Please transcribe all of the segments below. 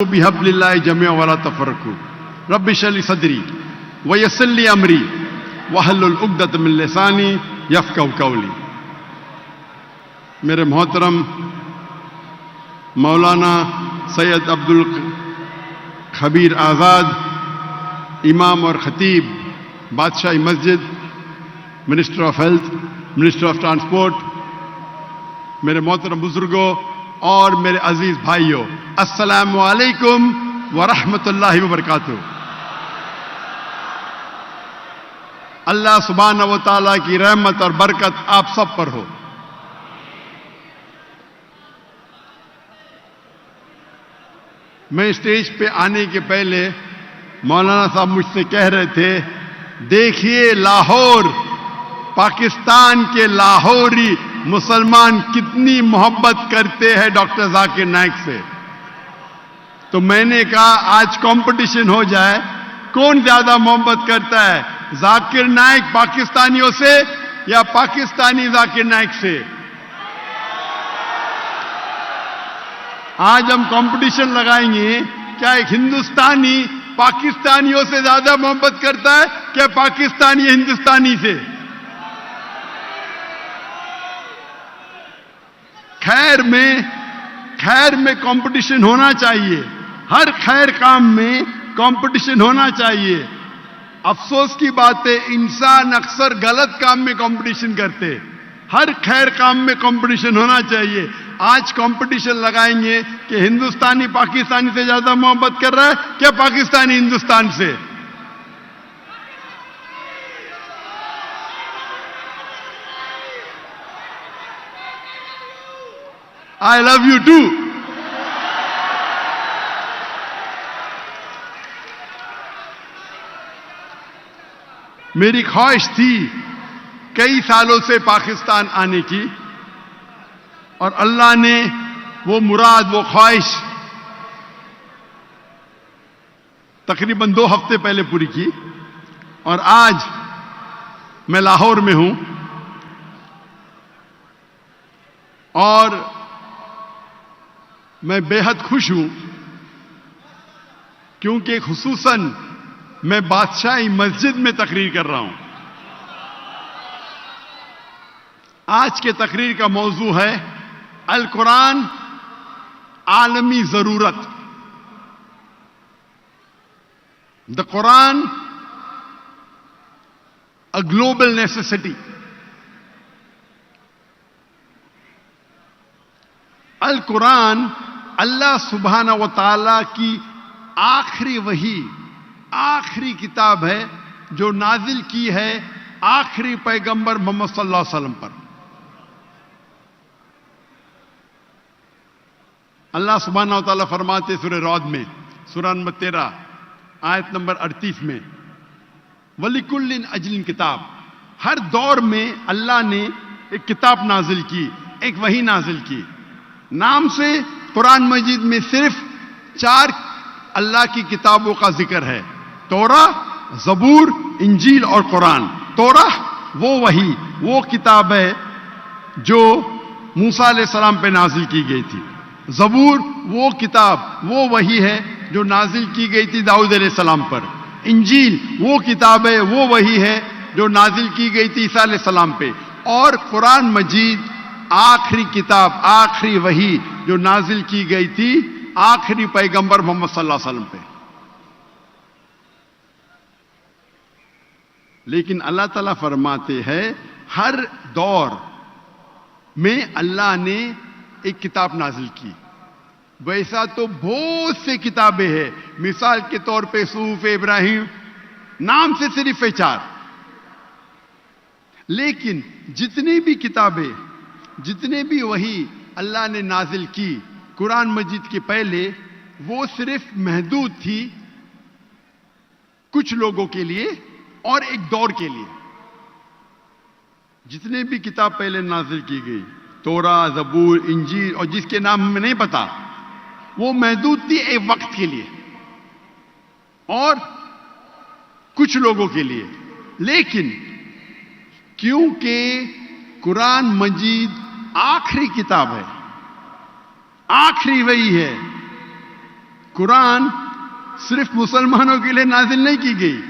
بحبل اللہ جميعا ولا تفرقوا رب اشرح لي صدری ويسر لي امری واحلل عقدۃ من لسانی یفقهوا قولی۔ میرے محترم مولانا سید عبدالخبیر آزاد، امام اور خطیب بادشاہی مسجد، minister of health, minister of transport, میرے محترم بزرگوں اور میرے عزیز بھائیوں، السلام علیکم ورحمۃ اللہ وبرکاتہ۔ اللہ سبحانہ و تعالیٰ کی رحمت اور برکت آپ سب پر ہو۔ میں اسٹیج پہ آنے کے پہلے مولانا صاحب مجھ سے کہہ رہے تھے، دیکھیے لاہور، پاکستان کے لاہوری مسلمان کتنی محبت کرتے ہیں ڈاکٹر ذاکر نائک سے۔ تو میں نے کہا آج کمپٹیشن ہو جائے، کون زیادہ محبت کرتا ہے، ذاکر نائک پاکستانیوں سے یا پاکستانی ذاکر نائک سے؟ آج ہم کمپٹیشن لگائیں گے، کیا ایک ہندوستانی پاکستانیوں سے زیادہ محبت کرتا ہے کیا پاکستانی ہندوستانی سے؟ خیر میں کمپٹیشن ہونا چاہیے، ہر خیر کام میں کمپٹیشن ہونا چاہیے۔ افسوس کی بات ہے انسان اکثر غلط کام میں کمپٹیشن کرتے، ہر خیر کام میں کمپٹیشن ہونا چاہیے۔ آج کمپٹیشن لگائیں گے کہ ہندوستانی پاکستانی سے زیادہ محبت کر رہا ہے کیا پاکستانی ہندوستان سے؟ I love you too. میری خواہش تھی کئی سالوں سے پاکستان آنے کی، اور اللہ نے وہ مراد، وہ خواہش تقریباً 2 ہفتے پہلے پوری کی، اور آج میں لاہور میں ہوں، اور میں بے حد خوش ہوں کیونکہ خصوصاً میں بادشاہی مسجد میں تقریر کر رہا ہوں۔ آج کے تقریر کا موضوع ہے القرآن عالمی ضرورت۔ The Quran a global necessity۔ القرآن اللہ سبحانہ و تعالیٰ کی آخری وحی، آخری کتاب ہے جو نازل کی ہے آخری پیغمبر محمد صلی اللہ علیہ وسلم پر۔ اللہ سبحانہ و تعالیٰ فرماتے سورہ رعد میں، سورہ نمبر 13 آیت نمبر 38 میں، وَلِكُلٍّ أَجْلٍ کتاب، ہر دور میں اللہ نے ایک کتاب نازل کی، ایک وحی نازل کی۔ نام سے قرآن مجید میں صرف 4 اللہ کی کتابوں کا ذکر ہے، توراہ، زبور، انجیل اور قرآن۔ توراہ وہ وحی، وہ کتاب ہے جو موسیٰ علیہ السلام پہ نازل کی گئی تھی۔ زبور وہ کتاب، وہ وحی ہے جو نازل کی گئی تھی داؤد علیہ السلام پر۔ انجیل وہ کتاب ہے، وہ وحی ہے جو نازل کی گئی تھی عیسیٰ علیہ السلام پہ۔ اور قرآن مجید آخری کتاب، آخری وحی جو نازل کی گئی تھی آخری پیغمبر محمد صلی اللہ علیہ وسلم پہ۔ لیکن اللہ تعالیٰ فرماتے ہیں ہر دور میں اللہ نے ایک کتاب نازل کی۔ ویسا تو بہت سے کتابیں ہیں، مثال کے طور پہ صحف ابراہیم، نام سے صرف 4۔ لیکن جتنی بھی کتابیں، جتنے بھی وحی اللہ نے نازل کی قرآن مجید کے پہلے، وہ صرف محدود تھی کچھ لوگوں کے لیے اور ایک دور کے لیے۔ جتنے بھی کتاب پہلے نازل کی گئی، توراہ، زبور، انجیل اور جس کے نام ہمیں نہیں پتا، وہ محدود تھی ایک وقت کے لیے اور کچھ لوگوں کے لیے۔ لیکن کیونکہ قرآن مجید آخری کتاب ہے، آخری وحی ہے، قرآن صرف مسلمانوں کے لیے نازل نہیں کی گئی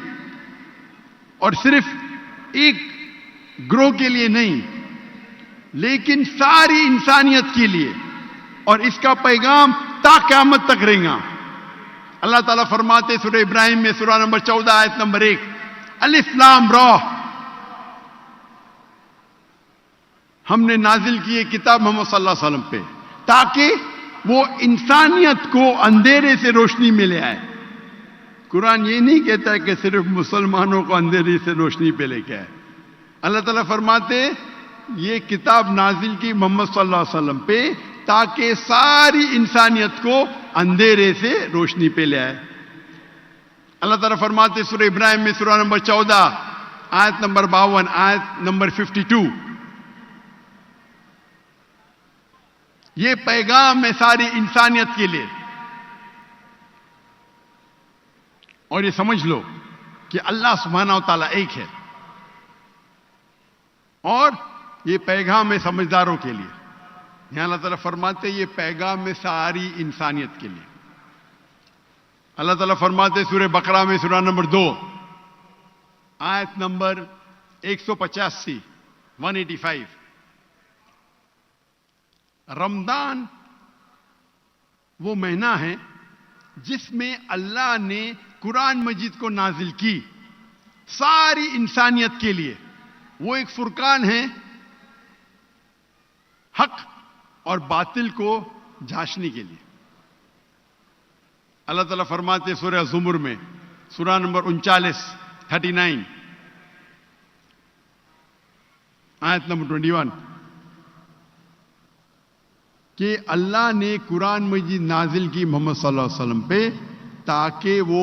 اور صرف ایک گروہ کے لیے نہیں، لیکن ساری انسانیت کے لیے، اور اس کا پیغام تا قیامت تک رہے گا۔ اللہ تعالیٰ فرماتے سورہ ابراہیم میں سورہ نمبر 14 آیت نمبر 1، الف لام را، ہم نے نازل کی یہ کتاب محمد صلی اللہ علیہ وسلم پہ تاکہ وہ انسانیت کو اندھیرے سے روشنی میں لے آئے۔ قرآن یہ نہیں کہتا ہے کہ صرف مسلمانوں کو اندھیرے سے روشنی پہ لے کے آئے۔ اللہ تعالیٰ فرماتے یہ کتاب نازل کی محمد صلی اللہ علیہ وسلم پہ تاکہ ساری انسانیت کو اندھیرے سے روشنی پہ لے آئے۔ اللہ تعالیٰ فرماتے سورہ ابراہیم میں سورہ نمبر 14 آیت نمبر 52 آیت نمبر 52، یہ پیغام ہے ساری انسانیت کے لیے، اور یہ سمجھ لو کہ اللہ سبحانہ و تعالیٰ ایک ہے، اور یہ پیغام ہے سمجھداروں کے لیے۔ یہاں اللہ تعالیٰ فرماتے یہ پیغام ہے ساری انسانیت کے لیے۔ اللہ تعالیٰ فرماتے سورہ بقرہ میں سورہ نمبر 2 آیت نمبر 185 185، رمضان وہ مہینہ ہے جس میں اللہ نے قرآن مجید کو نازل کی ساری انسانیت کے لیے۔ وہ ایک فرقان ہے حق اور باطل کو جھانچنے کے لیے۔ اللہ تعالیٰ فرماتے سورہ زمر میں سورہ نمبر 39 آیت نمبر 21 کہ اللہ نے قرآن مجید نازل کی محمد صلی اللہ علیہ وسلم پہ تاکہ وہ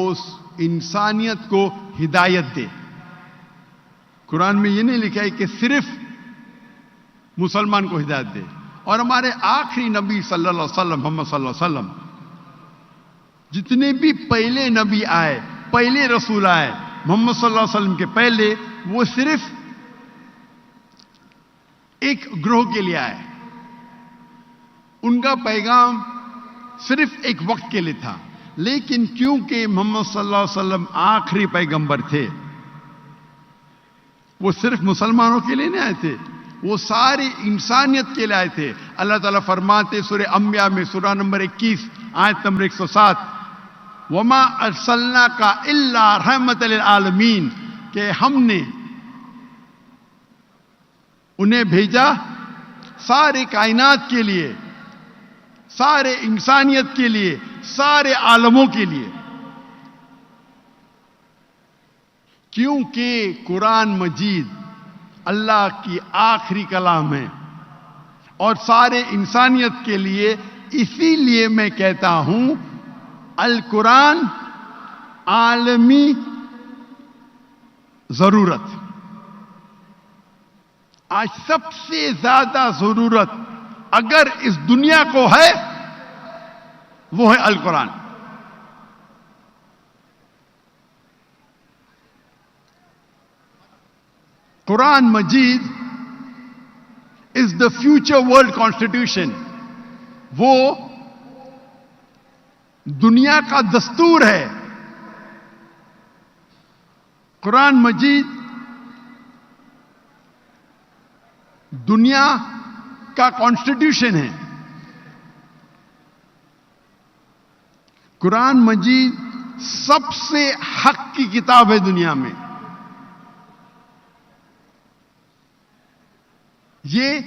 انسانیت کو ہدایت دے۔ قرآن میں یہ نہیں لکھا ہے کہ صرف مسلمان کو ہدایت دے، اور ہمارے آخری نبی صلی اللہ علیہ وسلم محمد صلی اللہ علیہ وسلم، جتنے بھی پہلے نبی آئے، پہلے رسول آئے محمد صلی اللہ علیہ وسلم کے پہلے، وہ صرف ایک گروہ کے لیے آئے۔ ان کا پیغام صرف ایک وقت کے لیے تھا، لیکن کیونکہ محمد صلی اللہ علیہ وسلم آخری پیغمبر تھے، وہ صرف مسلمانوں کے لیے نہیں آئے تھے، وہ ساری انسانیت کے لیے آئے تھے۔ اللہ تعالیٰ فرماتے سورہ انبیاء میں سورہ نمبر 21 آیت نمبر 107، وما ارسلناک الا رحمت للعالمین، کہ ہم نے انہیں بھیجا سارے کائنات کے لیے، سارے انسانیت کے لیے، سارے عالموں کے لیے۔ کیونکہ قرآن مجید اللہ کی آخری کلام ہے اور سارے انسانیت کے لیے، اسی لیے میں کہتا ہوں القرآن عالمی ضرورت۔ آج سب سے زیادہ ضرورت اگر اس دنیا کو ہے وہ ہے القرآن۔ قرآن مجید از دا فیوچر ورلڈ کانسٹیٹیوشن، وہ دنیا کا دستور ہے۔ قرآن مجید دنیا کا کانسٹیٹیوشن ہے۔ قرآن مجید سب سے حق کی کتاب ہے دنیا میں۔ یہ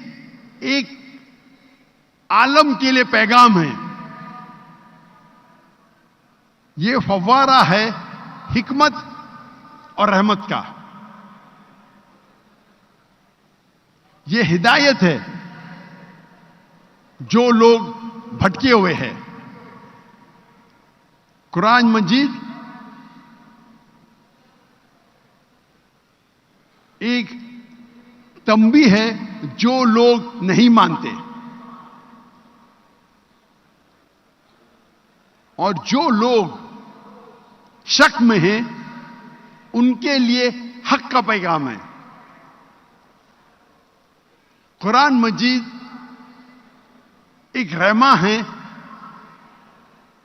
ایک عالم کے لیے پیغام ہے، یہ فوارہ ہے حکمت اور رحمت کا، یہ ہدایت ہے جو لوگ بھٹکے ہوئے ہیں۔ قرآن مجید ایک تنبیہ ہے جو لوگ نہیں مانتے، اور جو لوگ شک میں ہیں ان کے لیے حق کا پیغام ہے۔ قرآن مجید ایک رحمہ ہے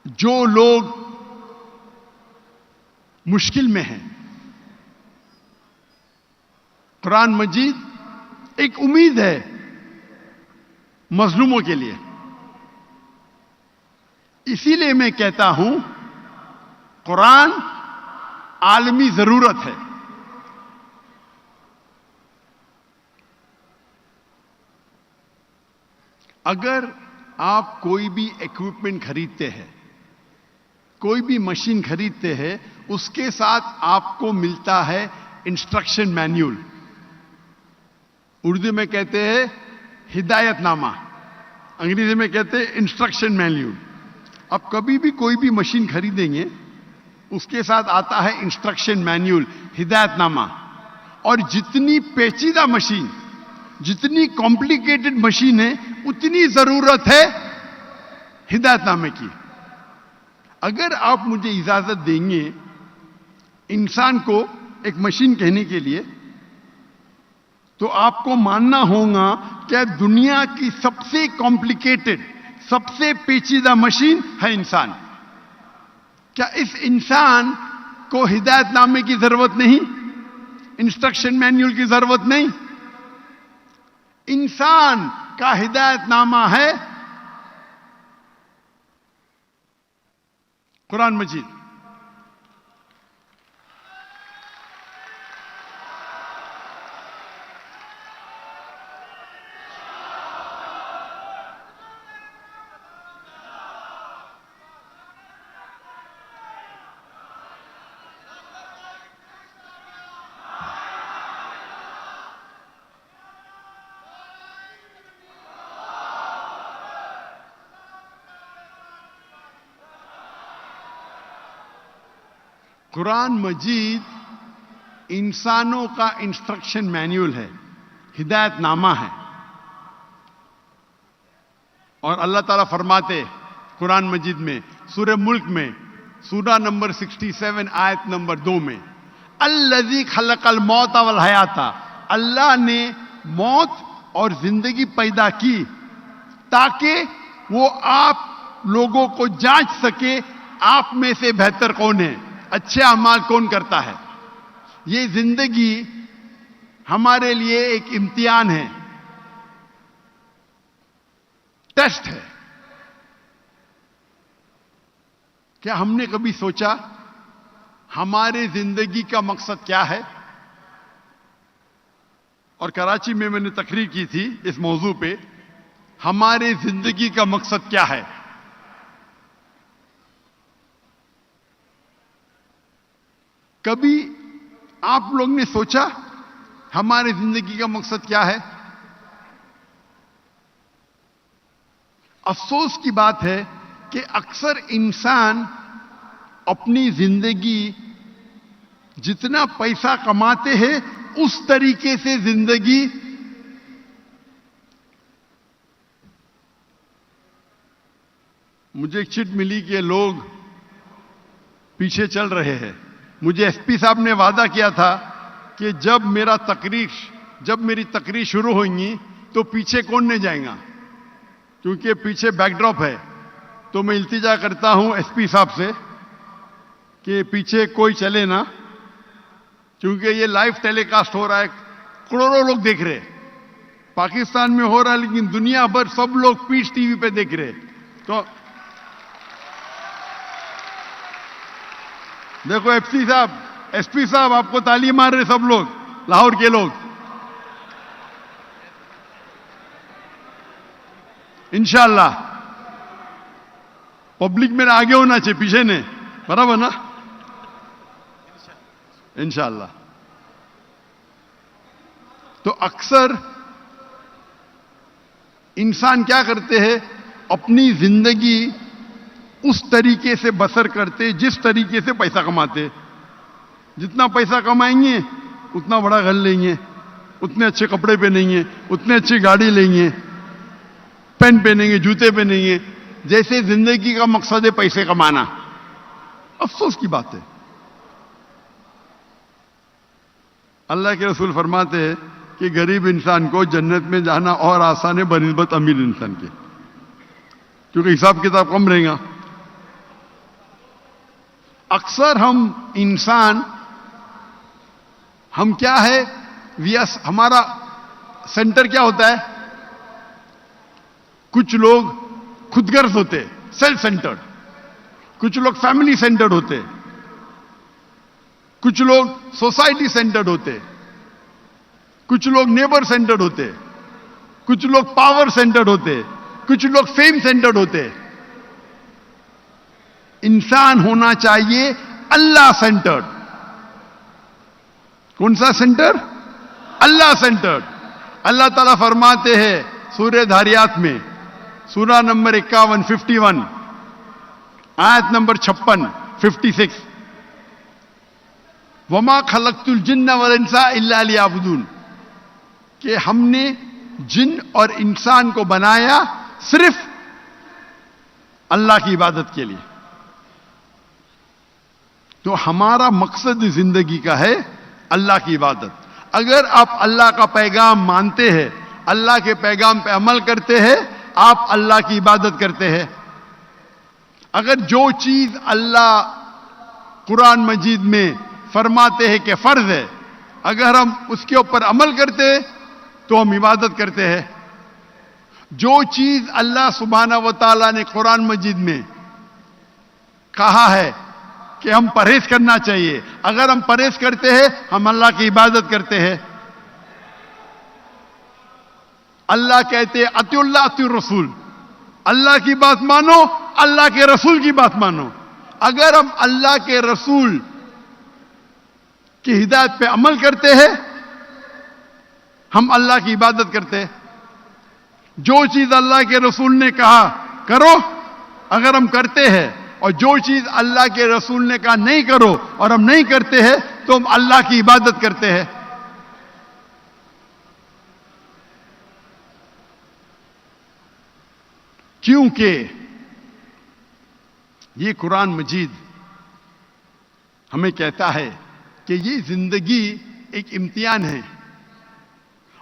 جو لوگ مشکل میں ہیں، قرآن مجید ایک امید ہے مظلوموں کے لیے. اسی لیے میں کہتا ہوں قرآن عالمی ضرورت ہے. اگر آپ کوئی بھی ایکوپمنٹ خریدتے ہیں، کوئی بھی مشین خریدتے ہیں، اس کے ساتھ آپ کو ملتا ہے انسٹرکشن مینیول. اردو میں کہتے ہیں ہدایت نامہ، انگریزی میں کہتے ہیں انسٹرکشن مینیول. آپ کبھی بھی کوئی بھی مشین خریدیں گے، اس کے ساتھ آتا ہے انسٹرکشن مینیول، ہدایت نامہ. اور جتنی پیچیدہ مشین، جتنی کمپلیکیٹڈ مشین ہے، اتنی ضرورت ہے ہدایت نامے کی. اگر آپ مجھے اجازت دیں گے انسان کو ایک مشین کہنے کے لیے، تو آپ کو ماننا ہوگا کہ دنیا کی سب سے کمپلیکیٹڈ، سب سے پیچیدہ مشین ہے انسان. کیا اس انسان کو ہدایت نامے کی ضرورت نہیں؟ انسٹرکشن مینیول کی ضرورت نہیں؟ انسان کا ہدایت نامہ ہے قرآن مجید. قرآن مجید انسانوں کا انسٹرکشن مینیول ہے، ہدایت نامہ ہے. اور اللہ تعالیٰ فرماتے قرآن مجید میں سورہ ملک میں سورہ نمبر 67 آیت نمبر 2 میں، الذی خلق الموت والحیات، اللہ نے موت اور زندگی پیدا کی تاکہ وہ آپ لوگوں کو جانچ سکے آپ میں سے بہتر کون ہے، اچھے اعمال کون کرتا ہے. یہ زندگی ہمارے لیے ایک امتحان ہے، ٹیسٹ ہے. کیا ہم نے کبھی سوچا ہمارے زندگی کا مقصد کیا ہے؟ اور کراچی میں نے تقریر کی تھی اس موضوع پہ، ہمارے زندگی کا مقصد کیا ہے؟ کبھی آپ لوگ نے سوچا ہماری زندگی کا مقصد کیا ہے؟ افسوس کی بات ہے کہ اکثر انسان اپنی زندگی جتنا پیسہ کماتے ہیں اس طریقے سے زندگی مجھے ایک چٹ ملی کہ لوگ پیچھے چل رہے ہیں. مجھے ایس پی صاحب نے وعدہ کیا تھا کہ جب میری تقریر شروع ہوگی تو پیچھے کون نہیں جائے گا، کیونکہ پیچھے بیک ڈراپ ہے. تو میں التجا کرتا ہوں ایس پی صاحب سے کہ پیچھے کوئی چلے نا، کیونکہ یہ لائیو ٹیلی کاسٹ ہو رہا ہے، کروڑوں لوگ دیکھ رہے. پاکستان میں ہو رہا ہے لیکن دنیا بھر سب لوگ پیچ ٹی وی پہ دیکھ رہے. تو دیکھو ایس پی صاحب آپ کو تالی مار رہے سب لوگ، لاہور کے لوگ. انشاءاللہ پبلک میرے آگے ہونا چاہیے، پیچھے نہیں، برابر نا؟ انشاءاللہ. تو اکثر انسان کیا کرتے ہیں، اپنی زندگی اس طریقے سے بسر کرتے جس طریقے سے پیسہ کماتے. جتنا پیسہ کمائیں گے اتنا بڑا گھر لیں گے، اتنے اچھے کپڑے پہنیں گے، اتنے اچھی گاڑی لیں گے، پین پہنیں گے، جوتے پہنیں گے. جیسے زندگی کا مقصد ہے پیسے کمانا. افسوس کی بات ہے. اللہ کے رسول فرماتے ہیں کہ غریب انسان کو جنت میں جانا اور آسان ہے بنسبت امیر انسان کے، کیونکہ حساب کتاب کم رہے گا. اکثر ہم انسان ہم کیا ہے ہمارا سینٹر کیا ہوتا ہے؟ کچھ لوگ خود غرض ہوتے، سیلف سینٹرڈ، کچھ لوگ فیملی سینٹرڈ ہوتے، کچھ لوگ سوسائٹی سینٹرڈ ہوتے، کچھ لوگ نیبر سینٹرڈ ہوتے، کچھ لوگ پاور سینٹرڈ ہوتے، کچھ لوگ فیم سینٹرڈ ہوتے. انسان ہونا چاہیے اللہ سینٹرڈ. کون سا سینٹر؟ اللہ سینٹرڈ. اللہ تعالیٰ فرماتے ہیں سورہ دھاریات میں، سورہ نمبر 51 51 آیت نمبر 56 56، وما خلقت الجن والانس الا لیعبدون، کہ ہم نے جن اور انسان کو بنایا صرف اللہ کی عبادت کے لیے. تو ہمارا مقصد زندگی کا ہے اللہ کی عبادت. اگر آپ اللہ کا پیغام مانتے ہیں، اللہ کے پیغام پہ عمل کرتے ہیں، آپ اللہ کی عبادت کرتے ہیں. اگر جو چیز اللہ قرآن مجید میں فرماتے ہیں کہ فرض ہے، اگر ہم اس کے اوپر عمل کرتے ہیں تو ہم عبادت کرتے ہیں. جو چیز اللہ سبحانہ و تعالیٰ نے قرآن مجید میں کہا ہے کہ ہم پرہیز کرنا چاہیے، اگر ہم پرہیز کرتے ہیں ہم اللہ کی عبادت کرتے ہیں. اللہ کہتے ہیں اطیعوا اللہ اطیعوا الرسول، اللہ کی بات مانو، اللہ کے رسول کی بات مانو. اگر ہم اللہ کے رسول کی ہدایت پہ عمل کرتے ہیں ہم اللہ کی عبادت کرتے ہیں. جو چیز اللہ کے رسول نے کہا کرو اگر ہم کرتے ہیں، اور جو چیز اللہ کے رسول نے کہا نہیں کرو اور ہم نہیں کرتے ہیں تو ہم اللہ کی عبادت کرتے ہیں. کیونکہ یہ قرآن مجید ہمیں کہتا ہے کہ یہ زندگی ایک امتحان ہے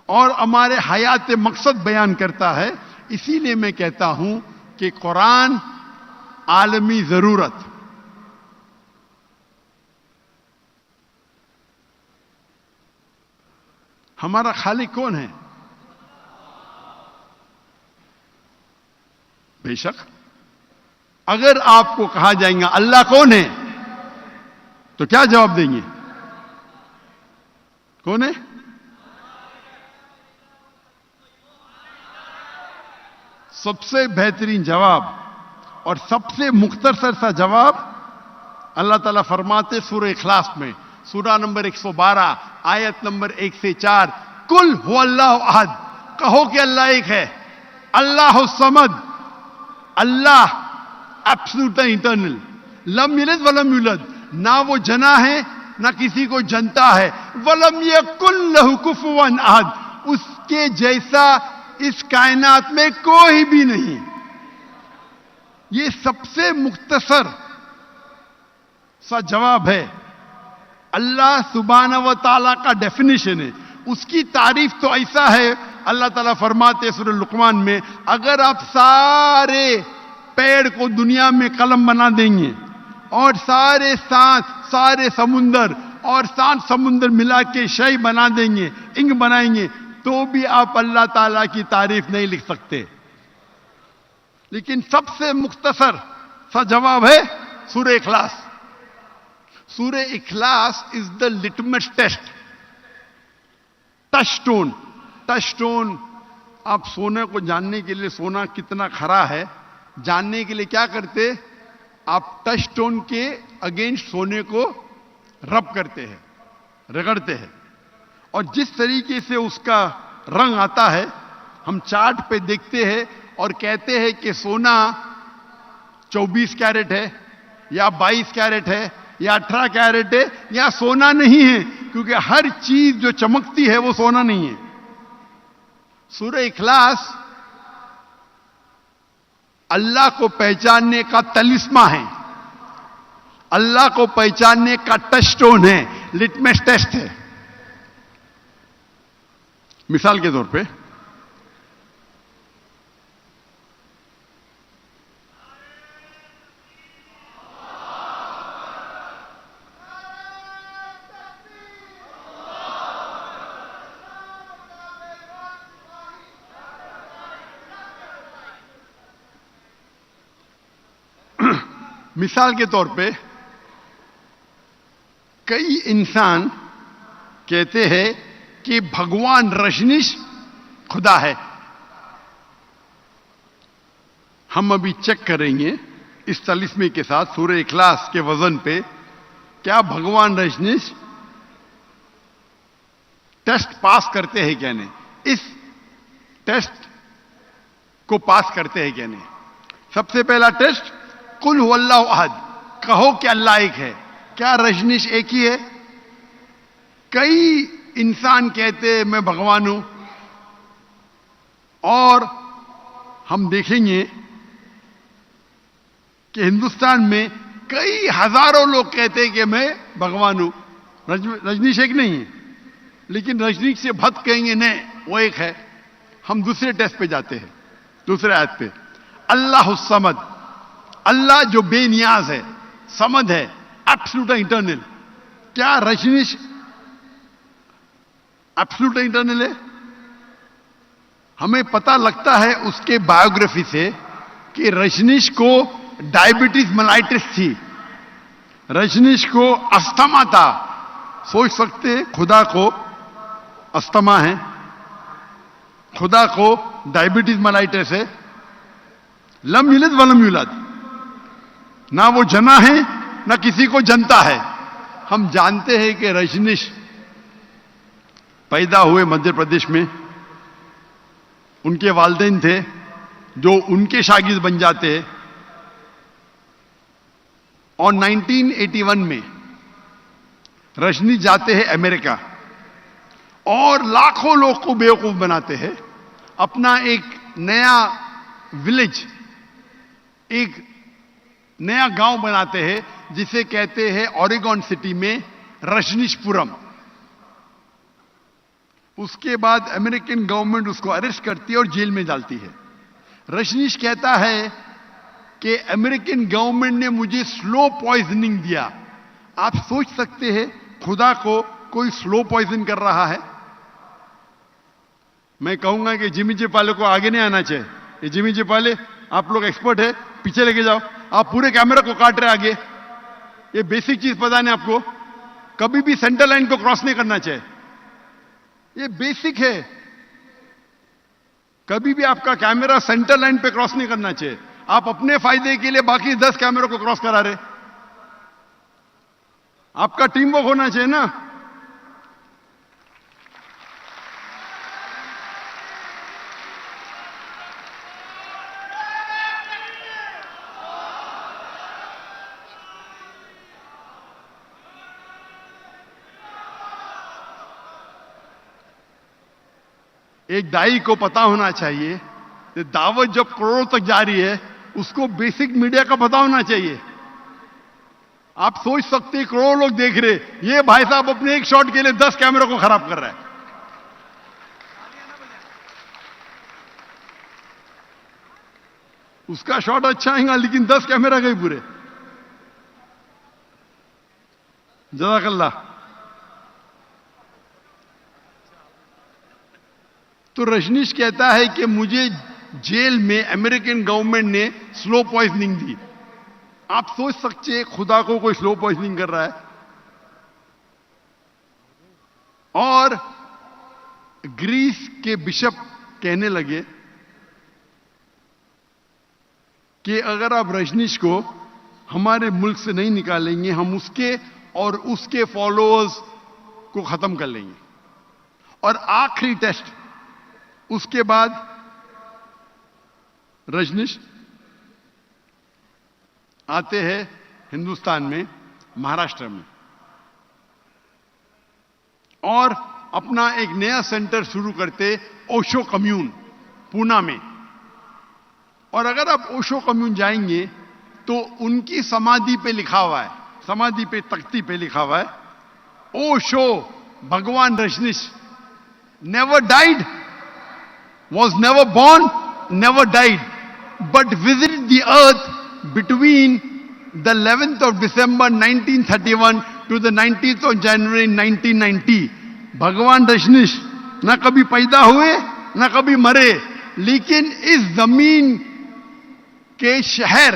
اور ہمارے حیات مقصد بیان کرتا ہے. اسی لیے میں کہتا ہوں کہ قرآن عالمی ضرورت. ہمارا خالق کون ہے؟ بے شک اگر آپ کو کہا جائے گا اللہ کون ہے تو کیا جواب دیں گے؟ کون ہے؟ سب سے بہترین جواب اور سب سے مختصر سا جواب اللہ تعالیٰ فرماتے سورہ اخلاص میں، سورہ نمبر 112 آیت نمبر 1 سے 4، قل هو اللہ احد، کہو کہ اللہ ایک ہے. اللہ الصمد، اللہ ایبسولوٹ ایٹرنل، لم یلد ولم یولد، نہ وہ جنا ہے نہ کسی کو جنتا ہے، ولم یکن لہ کفوا احد، اس کے جیسا اس کائنات میں کوئی بھی نہیں. یہ سب سے مختصر سا جواب ہے. اللہ سبحانہ و تعالیٰ کا ڈیفینیشن ہے. اس کی تعریف تو ایسا ہے، اللہ تعالیٰ فرماتے سورہ لقمان میں، اگر آپ سارے پیڑ کو دنیا میں قلم بنا دیں گے اور سارے سانس، سارے سمندر اور 7 سمندر ملا کے شے بنا دیں گے، انک بنائیں گے، تو بھی آپ اللہ تعالیٰ کی تعریف نہیں لکھ سکتے. لیکن سب سے مختصر سا جواب ہے سورہ اخلاص. سورہ اخلاص is the litmus test, touchstone. Touchstone آپ سونے کو جاننے کے لیے، سونا کتنا کھرا ہے جاننے کے لیے کیا کرتے؟ آپ ٹچ سٹون کے اگینسٹ سونے کو رب کرتے ہیں، رگڑتے ہیں، اور جس طریقے سے اس کا رنگ آتا ہے ہم چارٹ پہ دیکھتے ہیں اور کہتے ہیں کہ سونا 24 کیرٹ ہے یا 22 کیرٹ ہے یا 18 کیرٹ ہے، یا سونا نہیں ہے، کیونکہ ہر چیز جو چمکتی ہے وہ سونا نہیں ہے. سورہ اخلاص اللہ کو پہچاننے کا تلسمہ ہے، اللہ کو پہچاننے کا ٹچ سٹون ہے، لٹمس ٹیسٹ ہے. مثال کے طور پہ مثال کے طور پہ کئی انسان کہتے ہیں کہ بھگوان رجنیش خدا ہے. ہم ابھی چیک کریں گے اس تلسمے کے ساتھ سورہ اخلاص کے وزن پہ کیا بھگوان رجنیش ٹیسٹ پاس کرتے ہیں کیا نہیں, اس ٹیسٹ کو پاس کرتے ہیں کیا نہیں. سب سے پہلا ٹیسٹ قل هو اللہ احد, کہو کہ اللہ ایک ہے. کیا رجنیش ایک ہی ہے؟ کئی انسان کہتے ہیں میں بھگوان ہوں, اور ہم دیکھیں گے کہ ہندوستان میں کئی ہزاروں لوگ کہتے ہیں کہ میں بھگوان ہوں. رجنیش ایک نہیں ہے, لیکن رجنیش سے بھت کہیں گے نہیں وہ ایک ہے. ہم دوسرے ٹیسٹ پہ جاتے ہیں, دوسرے آیت پہ. اللہ الصمد, اللہ جو بے نیاز ہے, صمد ہے, ایبسولوٹ انٹرنل. کیا رجنیش ایبسولوٹ انٹرنل ہے؟ ہمیں پتہ لگتا ہے اس کے بایوگرافی سے کہ رجنیش کو ڈائبٹیز ملائٹس تھی, رجنیش کو استھما تھا. سوچ سکتے خدا کو استھما ہے, خدا کو ڈائبٹیز ملائٹس ہے. لم یلد ولم یولد, نہ وہ جنا ہے نہ کسی کو جنتا ہے. ہم جانتے ہیں کہ رجنیش پیدا ہوئے مدھیہ پردیش میں. ان کے والدین تھے جو ان کے شاگرد بن جاتے ہیں, اور 1981 میں رجنیش جاتے ہیں امریکہ اور لاکھوں لوگ کو بیوقوف بناتے ہیں. اپنا ایک نیا ولیج, ایک نیا گاؤں بناتے ہیں جسے کہتے ہیں اوریگون سٹی میں رجنیش پورم. اس کے بعد امریکن گورنمنٹ اس کو اریسٹ کرتی ہے اور جیل میں ڈالتی ہے. رجنیش کہتا ہے کہ امریکن گورنمنٹ نے مجھے سلو پوائزننگ دیا. آپ سوچ سکتے ہیں خدا کو کوئی سلو پوائزن کر رہا ہے؟ میں کہوں گا کہ جمی جے پالے کو آگے نہیں آنا چاہیے. یہ جمی جے پالے آپ لوگ ایکسپرٹ ہے, پیچھے لے کے جاؤ. آپ پورے کیمرہ کو کاٹ رہے آگے. یہ بیسک چیز پتا نہیں آپ کو, کبھی بھی سینٹر لائن کو کراس نہیں کرنا چاہیے. یہ بیسک ہے. کبھی بھی آپ کا کیمرہ سینٹر لائن پہ کراس نہیں کرنا چاہیے. آپ اپنے فائدے کے لیے باقی 10 کیمروں کو کراس کرا رہے. آپ کا ٹیم ورک ہونا چاہیے نا. ایک دائی کو پتا ہونا چاہیے کہ دعوت جب کروڑوں تک جا رہی ہے اس کو بیسک میڈیا کا پتا ہونا چاہیے. آپ سوچ سکتے ہیں کروڑوں لوگ دیکھ رہے, یہ بھائی صاحب اپنے ایک شاٹ کے لیے 10 کیمروں کو خراب کر رہا ہے. اس کا شاٹ اچھا آئے گا لیکن 10 کیمرہ گئے پورے. جزاک اللہ. تو رجنیش کہتا ہے کہ مجھے جیل میں امریکن گورنمنٹ نے سلو پوائزننگ دی. آپ سوچ سکتے ہیں خدا کو کوئی سلو پوائزننگ کر رہا ہے. اور گریس کے بشپ کہنے لگے کہ اگر آپ رجنیش کو ہمارے ملک سے نہیں نکالیں گے ہم اس کے اور اس کے فالوورز کو ختم کر لیں گے. اور آخری ٹیسٹ اس کے بعد رجنیش آتے ہیں ہندوستان میں, مہاراشٹر میں, اور اپنا ایک نیا سینٹر شروع کرتے اوشو کمیون پونا میں. اور اگر آپ اوشو کمیون جائیں گے تو ان کی سمادھی پہ لکھا ہوا ہے, سمادھی پہ تختی پہ لکھا ہوا ہے اوشو بھگوان Rajneesh never died, was never born, never died, but visited the earth between the 11th of December 1931 to the 19th of January 1990. بھگوان رجنیش نہ کبھی پیدا ہوئے نہ کبھی مرے, لیکن اس زمین کے شہر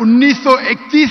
1931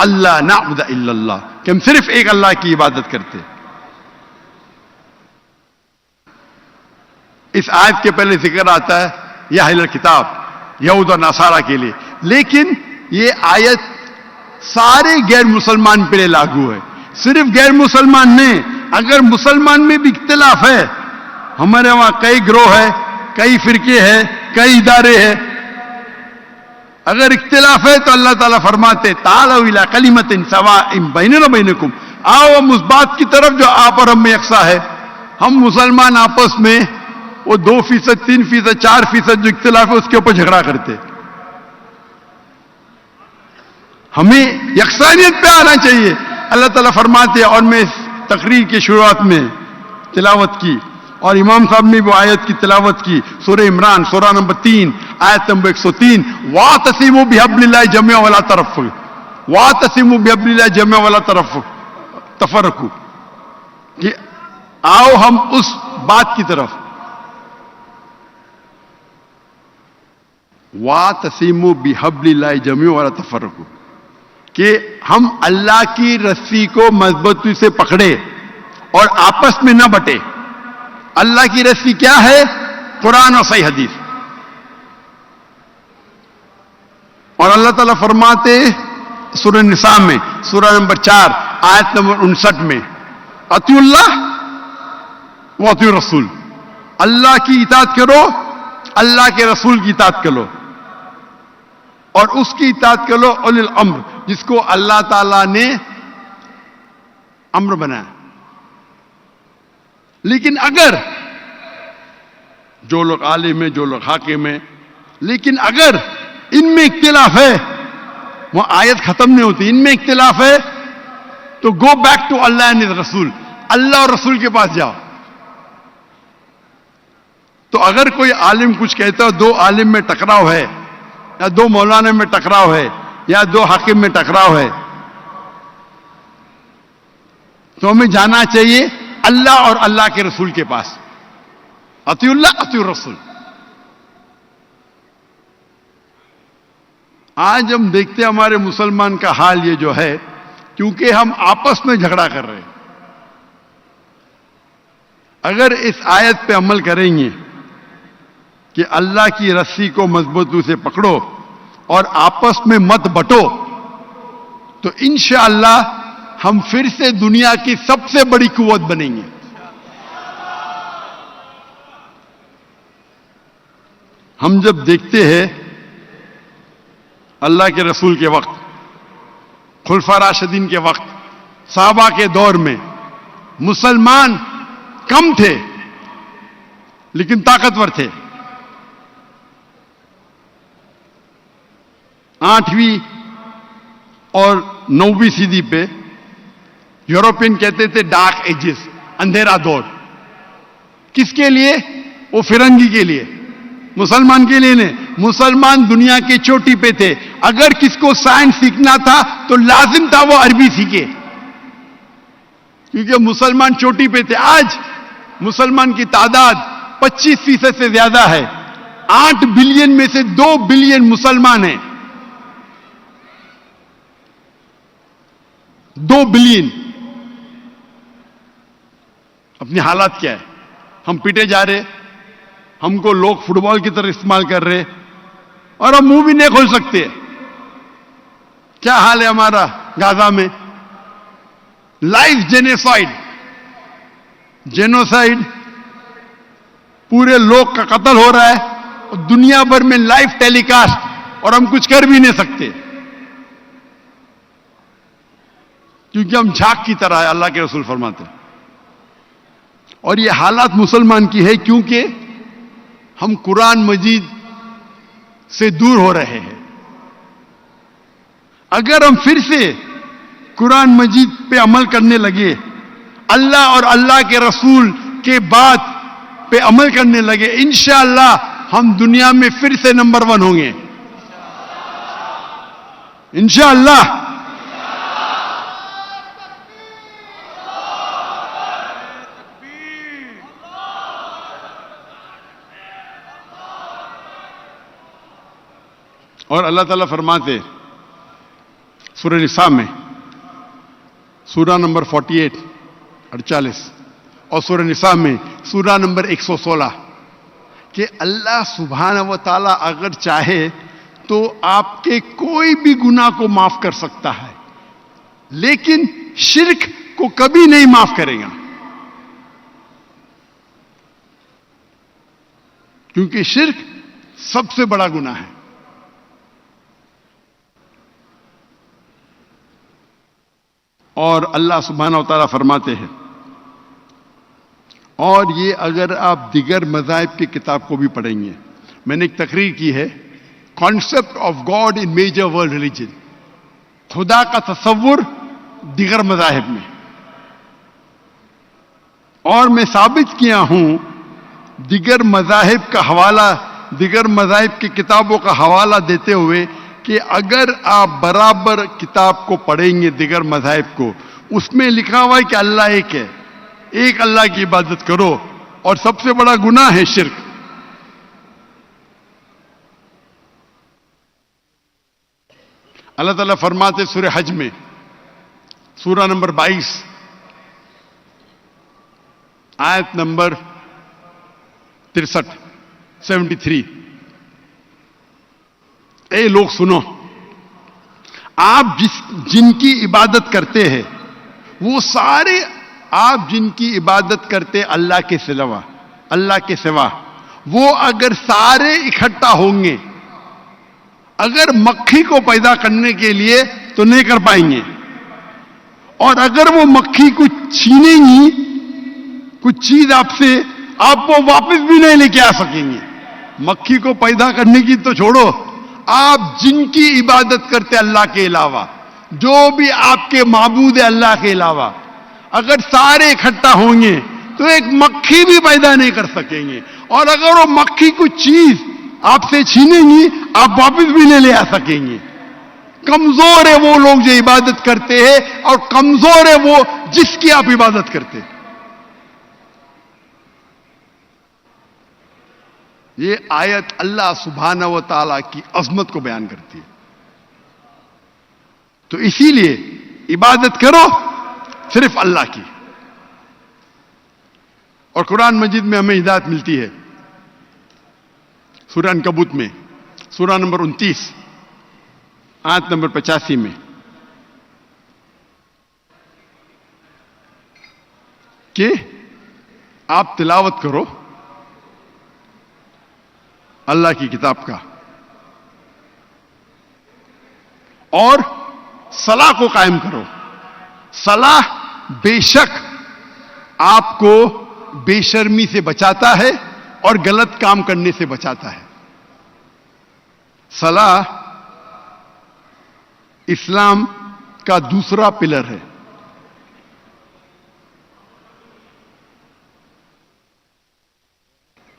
اللہ نعبد الا اللہ, کہ ہم صرف ایک اللہ کی عبادت کرتے. اس آیت کے پہلے ذکر آتا ہے یا اہل کتاب, یہود اور نصارہ کے لیے, لیکن یہ آیت سارے غیر مسلمان پہ لاگو ہے, صرف غیر مسلمان نہیں. اگر مسلمان میں بھی اختلاف ہے, ہمارے وہاں کئی گروہ ہے, کئی فرقے ہیں, کئی ادارے ہیں, اگر اختلاف ہے تو اللہ تعالیٰ فرماتے تعالوا الی کلمۃ سواء بیننا و بینکم, آؤ ہم اس بات کی طرف جو آپ اور ہم میں یکساں ہے. ہم مسلمان آپس میں وہ 2%, 3%, 4% جو اختلاف ہے اس کے اوپر جھگڑا کرتے. ہمیں یکسانیت پہ آنا چاہیے. اللہ تعالیٰ فرماتے, اور میں اس تقریر کی شروعات میں تلاوت کی اور امام صاحب نے وہ آیت کی تلاوت کی, سورہ عمران سورہ نمبر 3 آیت نمبر 103, وَاعْتَصِمُوا بِحَبْلِ اللَّهِ جَمِيعًا وَلَا تَفَرَّقُوا, وَاعْتَصِمُوا بِحَبْلِ اللَّهِ جَمِيعًا وَلَا تَفَرَّقُوا, کہ آؤ ہم اس بات کی طرف, وَاعْتَصِمُوا بِحَبْلِ اللَّهِ جَمِيعًا وَلَا تَفَرَّقُوا, کہ ہم اللہ کی رسی کو مضبوطی سے پکڑے اور آپس میں نہ بٹے. اللہ کی رسی کیا ہے؟ قرآن اور صحیح حدیث. اور اللہ تعالیٰ فرماتے سورہ نساء میں سورہ نمبر 4 آیت نمبر 59 میں, اطیعوا اللہ و اطیعوا الرسول, اللہ کی اطاعت کرو, اللہ کے رسول کی اطاعت کرو, اور اس کی اطاعت کرو اولی الامر, جس کو اللہ تعالیٰ نے امر بنایا. لیکن اگر جو لوگ عالم ہیں, جو لوگ حاکم ہیں, لیکن اگر ان میں اختلاف ہے, وہ آیت ختم نہیں ہوتی, ان میں اختلاف ہے تو go back to Allah and Rasool, Allah اور رسول کے پاس جاؤ. تو اگر کوئی عالم کچھ کہتا ہے, 2 عالم میں ٹکراؤ ہے, یا 2 مولانا میں ٹکراؤ ہے, یا 2 حاکم میں ٹکراؤ ہے, تو ہمیں جانا چاہیے اللہ اور اللہ کے رسول کے پاس. اطیعوا اللہ اطیعوا الرسول. آج ہم دیکھتے ہیں ہمارے مسلمان کا حال یہ جو ہے, کیونکہ ہم آپس میں جھگڑا کر رہے ہیں. اگر اس آیت پہ عمل کریں گے کہ اللہ کی رسی کو مضبوطی سے پکڑو اور آپس میں مت بٹو, تو انشاءاللہ ہم پھر سے دنیا کی سب سے بڑی قوت بنیں گے. ہم جب دیکھتے ہیں اللہ کے رسول کے وقت, خلفاء راشدین کے وقت, صحابہ کے دور میں مسلمان کم تھے لیکن طاقتور تھے. 8ویں اور 9ویں صدی پہ یورپین کہتے تھے ڈارک ایجز, اندھیرا دور. کس کے لیے؟ وہ فرنگی کے لیے, مسلمان کے لیے نہیں. مسلمان دنیا کی چوٹی پہ تھے. اگر کس کو سائنس سیکھنا تھا تو لازم تھا وہ عربی سیکھے, کیونکہ مسلمان چوٹی پہ تھے. آج مسلمان کی تعداد 25% سے زیادہ ہے. 8 بلین میں سے 2 بلین مسلمان ہیں. 2 بلین. اپنی حالات کیا ہے؟ ہم پیٹے جا رہے, ہم کو لوگ فٹ بال کی طرح استعمال کر رہے, اور ہم منہ بھی نہیں کھول سکتے. کیا حال ہے ہمارا غزہ میں؟ لائف جینوسائیڈ, پورے لوگ کا قتل ہو رہا ہے, اور دنیا بھر میں لائف ٹیلی کاسٹ, اور ہم کچھ کر بھی نہیں سکتے کیونکہ ہم جھاگ کی طرح ہے, اللہ کے رسول فرماتے ہیں. اور یہ حالات مسلمان کی ہے کیونکہ ہم قرآن مجید سے دور ہو رہے ہیں. اگر ہم پھر سے قرآن مجید پہ عمل کرنے لگے, اللہ اور اللہ کے رسول کے بات پہ عمل کرنے لگے, انشاءاللہ ہم دنیا میں پھر سے نمبر 1 ہوں گے انشاءاللہ. اور اللہ تعالیٰ فرماتے سورہ نساء میں سورہ نمبر 48 48 اور سورہ نساء میں سورہ نمبر 116 کہ اللہ سبحانہ و تعالیٰ اگر چاہے تو آپ کے کوئی بھی گناہ کو معاف کر سکتا ہے، لیکن شرک کو کبھی نہیں معاف کرے گا، کیونکہ شرک سب سے بڑا گناہ ہے۔ اور اللہ سبحانہ و تعالیٰ فرماتے ہیں، اور یہ اگر آپ دیگر مذاہب کی کتاب کو بھی پڑھیں گے، میں نے ایک تقریر کی ہے، concept of God in major world religion, خدا کا تصور دیگر مذاہب میں، اور میں ثابت کیا ہوں دیگر مذاہب کا حوالہ، دیگر مذاہب کی کتابوں کا حوالہ دیتے ہوئے کہ اگر آپ برابر کتاب کو پڑھیں گے دیگر مذاہب کو، اس میں لکھا ہوا ہے کہ اللہ ایک ہے، ایک اللہ کی عبادت کرو، اور سب سے بڑا گناہ ہے شرک۔ اللہ تعالیٰ فرماتے سورہ حج میں سورہ نمبر 22 آیت نمبر 73 اے لوگ سنو، آپ جن کی عبادت کرتے ہیں وہ سارے، آپ جن کی عبادت کرتے اللہ کے سوا وہ اگر سارے اکٹھا ہوں گے، اگر مکھی کو پیدا کرنے کے لیے تو نہیں کر پائیں گے، اور اگر وہ مکھی کچھ چھینیں گی، کچھ چیز آپ سے، آپ وہ واپس بھی نہیں لے کے آ سکیں گے۔ مکھی کو پیدا کرنے کی تو چھوڑو، آپ جن کی عبادت کرتے اللہ کے علاوہ، جو بھی آپ کے معبود ہے اللہ کے علاوہ، اگر سارے اکٹھا ہوں گے تو ایک مکھی بھی پیدا نہیں کر سکیں گے، اور اگر وہ مکھی کچھ چیز آپ سے چھینیں گی آپ واپس بھی نہیں لے آ سکیں گے۔ کمزور ہے وہ لوگ جو عبادت کرتے ہیں، اور کمزور ہے وہ جس کی آپ عبادت کرتے ہیں۔ یہ آیت اللہ سبحانہ و تعالیٰ کی عظمت کو بیان کرتی ہے۔ تو اسی لیے عبادت کرو صرف اللہ کی، اور قرآن مجید میں ہمیں ہدایت ملتی ہے سورہ عنکبوت میں سورہ نمبر 29 آیت نمبر 85 میں کہ آپ تلاوت کرو اللہ کی کتاب کا، اور صلاح کو قائم کرو۔ صلاح بے شک آپ کو بے شرمی سے بچاتا ہے اور غلط کام کرنے سے بچاتا ہے۔ صلاح اسلام کا دوسرا پلر ہے،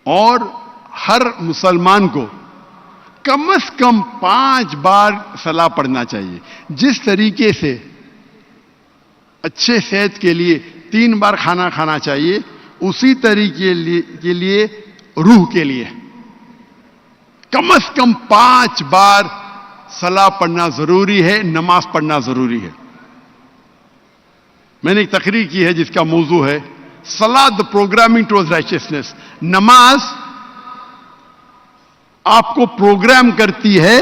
اور ہر مسلمان کو کم از کم 5 بار صلاح پڑھنا چاہیے۔ جس طریقے سے اچھے صحت کے لیے 3 بار کھانا کھانا چاہیے، اسی طریقے کے لیے روح کے لیے کم از کم 5 بار صلاح پڑھنا ضروری ہے، نماز پڑھنا ضروری ہے۔ میں نے ایک تقریر کی ہے جس کا موضوع ہے صلاح the programming towards righteousness۔ نماز آپ کو پروگرام کرتی ہے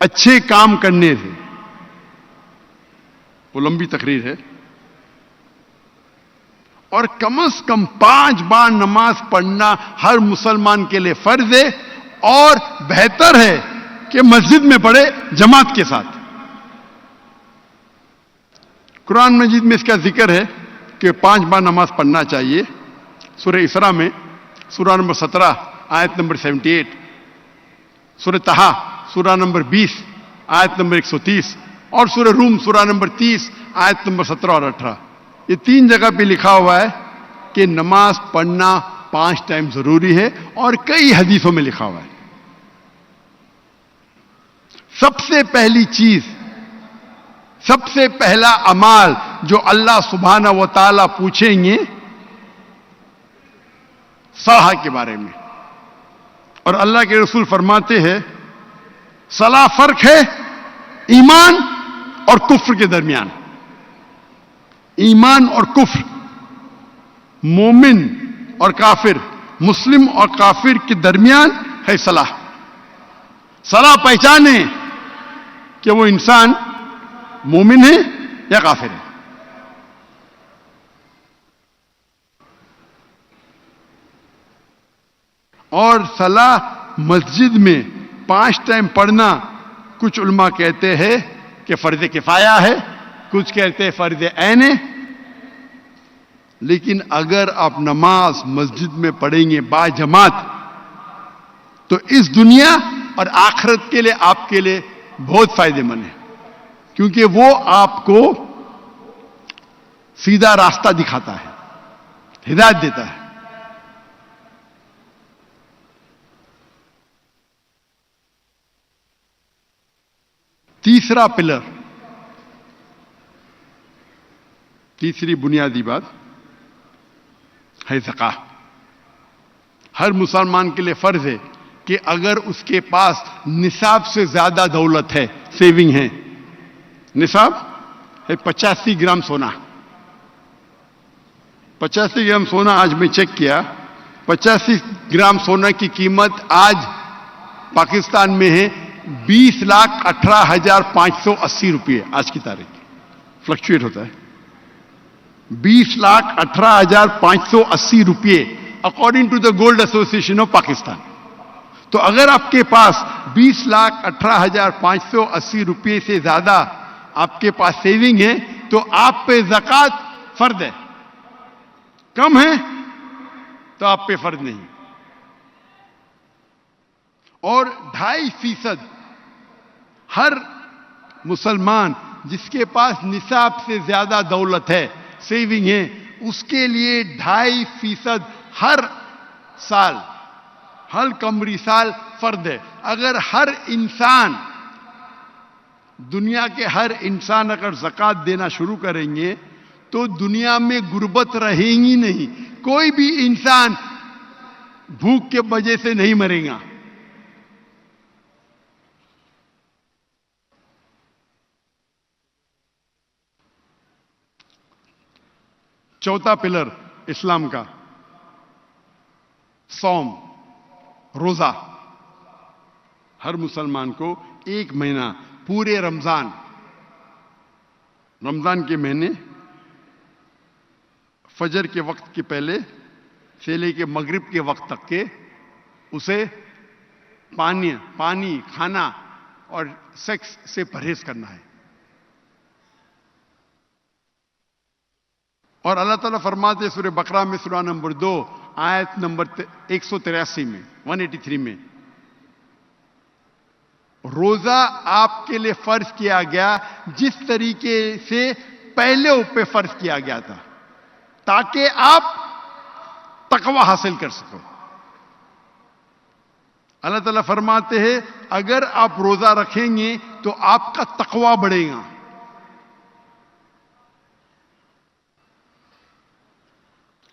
اچھے کام کرنے سے۔ وہ لمبی تقریر ہے، اور کم از کم 5 بار نماز پڑھنا ہر مسلمان کے لیے فرض ہے، اور بہتر ہے کہ مسجد میں پڑھے جماعت کے ساتھ۔ قرآن مجید میں اس کا ذکر ہے کہ 5 بار نماز پڑھنا چاہیے۔ سورہ اسراء میں سورہ نمبر 17 آیت نمبر 78، سورہ طٰہٰ سورہ نمبر 20 آیت نمبر 130، اور سورہ روم سورہ نمبر 30 آیت نمبر 17 اور 18۔ یہ 3 جگہ پہ لکھا ہوا ہے کہ نماز پڑھنا 5 ٹائم ضروری ہے، اور کئی حدیثوں میں لکھا ہوا ہے۔ سب سے پہلی چیز، سب سے پہلا اعمال جو اللہ سبحانہ و تعالیٰ پوچھیں گے صلاح کے بارے میں، اور اللہ کے رسول فرماتے ہیں صلاح فرق ہے ایمان اور کفر کے درمیان. ایمان اور کفر، مومن اور کافر، مسلم اور کافر کے درمیان ہے صلاح. صلاح پہچانے کہ وہ انسان مومن ہے یا کافر ہے. اور صلاح مسجد میں 5 ٹائم پڑھنا کچھ علماء کہتے ہیں کہ فرض کفایہ ہے، کچھ کہتے ہیں فرض عین ہے. لیکن اگر آپ نماز مسجد میں پڑھیں گے با جماعت تو اس دنیا اور آخرت کے لیے آپ کے لیے بہت فائدے مند ہے، کیونکہ وہ آپ کو سیدھا راستہ دکھاتا ہے، ہدایت دیتا ہے. تیسرا پلر، تیسری بنیادی بات ہے زکوٰۃ. ہر مسلمان کے لیے فرض ہے کہ اگر اس کے پاس نصاب سے زیادہ دولت ہے، سیونگ ہے، نصاب ہے 85 گرام سونا. 85 گرام سونا آج میں چیک کیا، 85 گرام سونا کی قیمت آج پاکستان میں ہے 20,18,580 روپئے. آج کی تاریخ فلکچویٹ ہوتا ہے. 20,18,580 روپئے according to the gold association of Pakistan. تو اگر آپ کے پاس 20,18,580 روپئے سے زیادہ آپ کے پاس سیونگ ہے تو آپ پہ زکوٰۃ فرض ہے. کم ہے تو آپ پہ فرض نہیں. اور 2.5% ہر مسلمان جس کے پاس نصاب سے زیادہ دولت ہے، سیونگ ہے، اس کے لیے 2.5% ہر سال، ہر قمری سال فرض ہے. اگر ہر انسان، دنیا کے ہر انسان اگر زکوٰۃ دینا شروع کریں گے تو دنیا میں غربت رہے گی نہیں. کوئی بھی انسان بھوک کے وجہ سے نہیں مرے گا. چوتھا پلر اسلام کا، صوم، روزہ. ہر مسلمان کو 1 مہینہ پورے رمضان کے مہینے فجر کے وقت کے پہلے سے لے کے مغرب کے وقت تک کے اسے پانی کھانا اور سیکس سے پرہیز کرنا ہے. اور اللہ تعالیٰ فرماتے سورہ بقرہ میں سورہ نمبر 2 آیت نمبر 183 میں 183 میں، روزہ آپ کے لیے فرض کیا گیا جس طریقے سے پہلے اوپر فرض کیا گیا تھا تاکہ آپ تقوی حاصل کر سکو. اللہ تعالیٰ فرماتے ہیں اگر آپ روزہ رکھیں گے تو آپ کا تقوی بڑھے گا.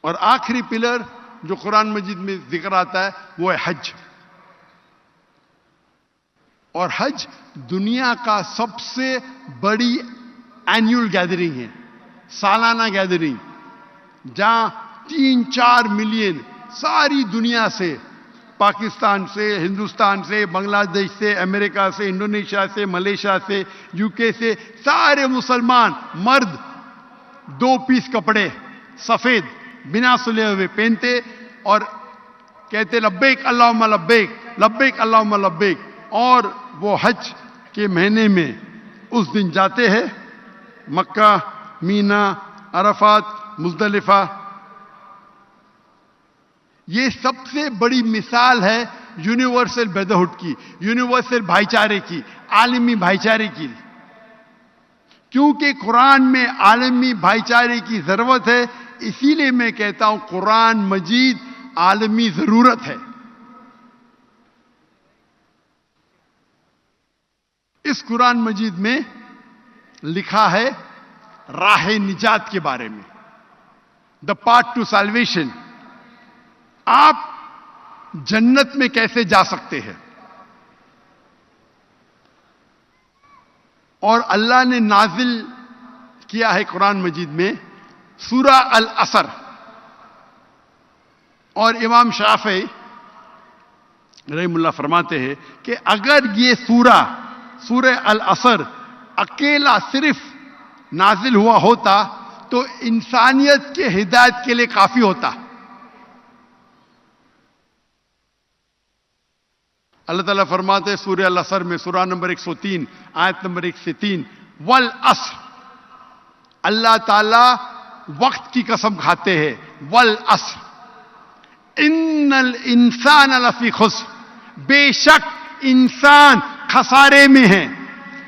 اور آخری پلر جو قرآن مجید میں ذکر آتا ہے وہ ہے حج. اور حج دنیا کا سب سے بڑی اینیول گیدرنگ ہے، سالانہ گیدرنگ، جہاں 3-4 ملین ساری دنیا سے، پاکستان سے، ہندوستان سے، بنگلہ دیش سے، امریکہ سے، انڈونیشیا سے، ملیشیا سے، یو کے سے سارے مسلمان مرد 2 پیس کپڑے سفید بنا سلے ہوئے پہنتے اور کہتے لبیک اللہم لبیک، لبیک اللہم لبیک. اور وہ حج کے مہینے میں اس دن جاتے ہیں مکہ، مینا، عرفات، مزدلفہ. یہ سب سے بڑی مثال ہے یونیورسل بردرہڈ کی، یونیورسل بھائی چارے کی، عالمی بھائی چارے کی. کیونکہ قرآن میں عالمی بھائی چارے کی ضرورت ہے، اسی لیے میں کہتا ہوں قرآن مجید عالمی ضرورت ہے. اس قرآن مجید میں لکھا ہے راہ نجات کے بارے میں، دا پاتھ ٹو سالویشن. آپ جنت میں کیسے جا سکتے ہیں؟ اور اللہ نے نازل کیا ہے قرآن مجید میں سورہ العصر. اور امام شافعی رحم اللہ فرماتے ہیں کہ اگر یہ سورہ العصر اکیلا صرف نازل ہوا ہوتا تو انسانیت کے ہدایت کے لیے کافی ہوتا. اللہ تعالیٰ فرماتے ہیں سورہ العصر میں سورہ نمبر 103 آیت نمبر 1 سے 3 والعصر. اللہ تعالیٰ وقت کی قسم کھاتے ہیں والعصر ان الانسان لفی خسر. بے شک انسان خسارے میں ہے.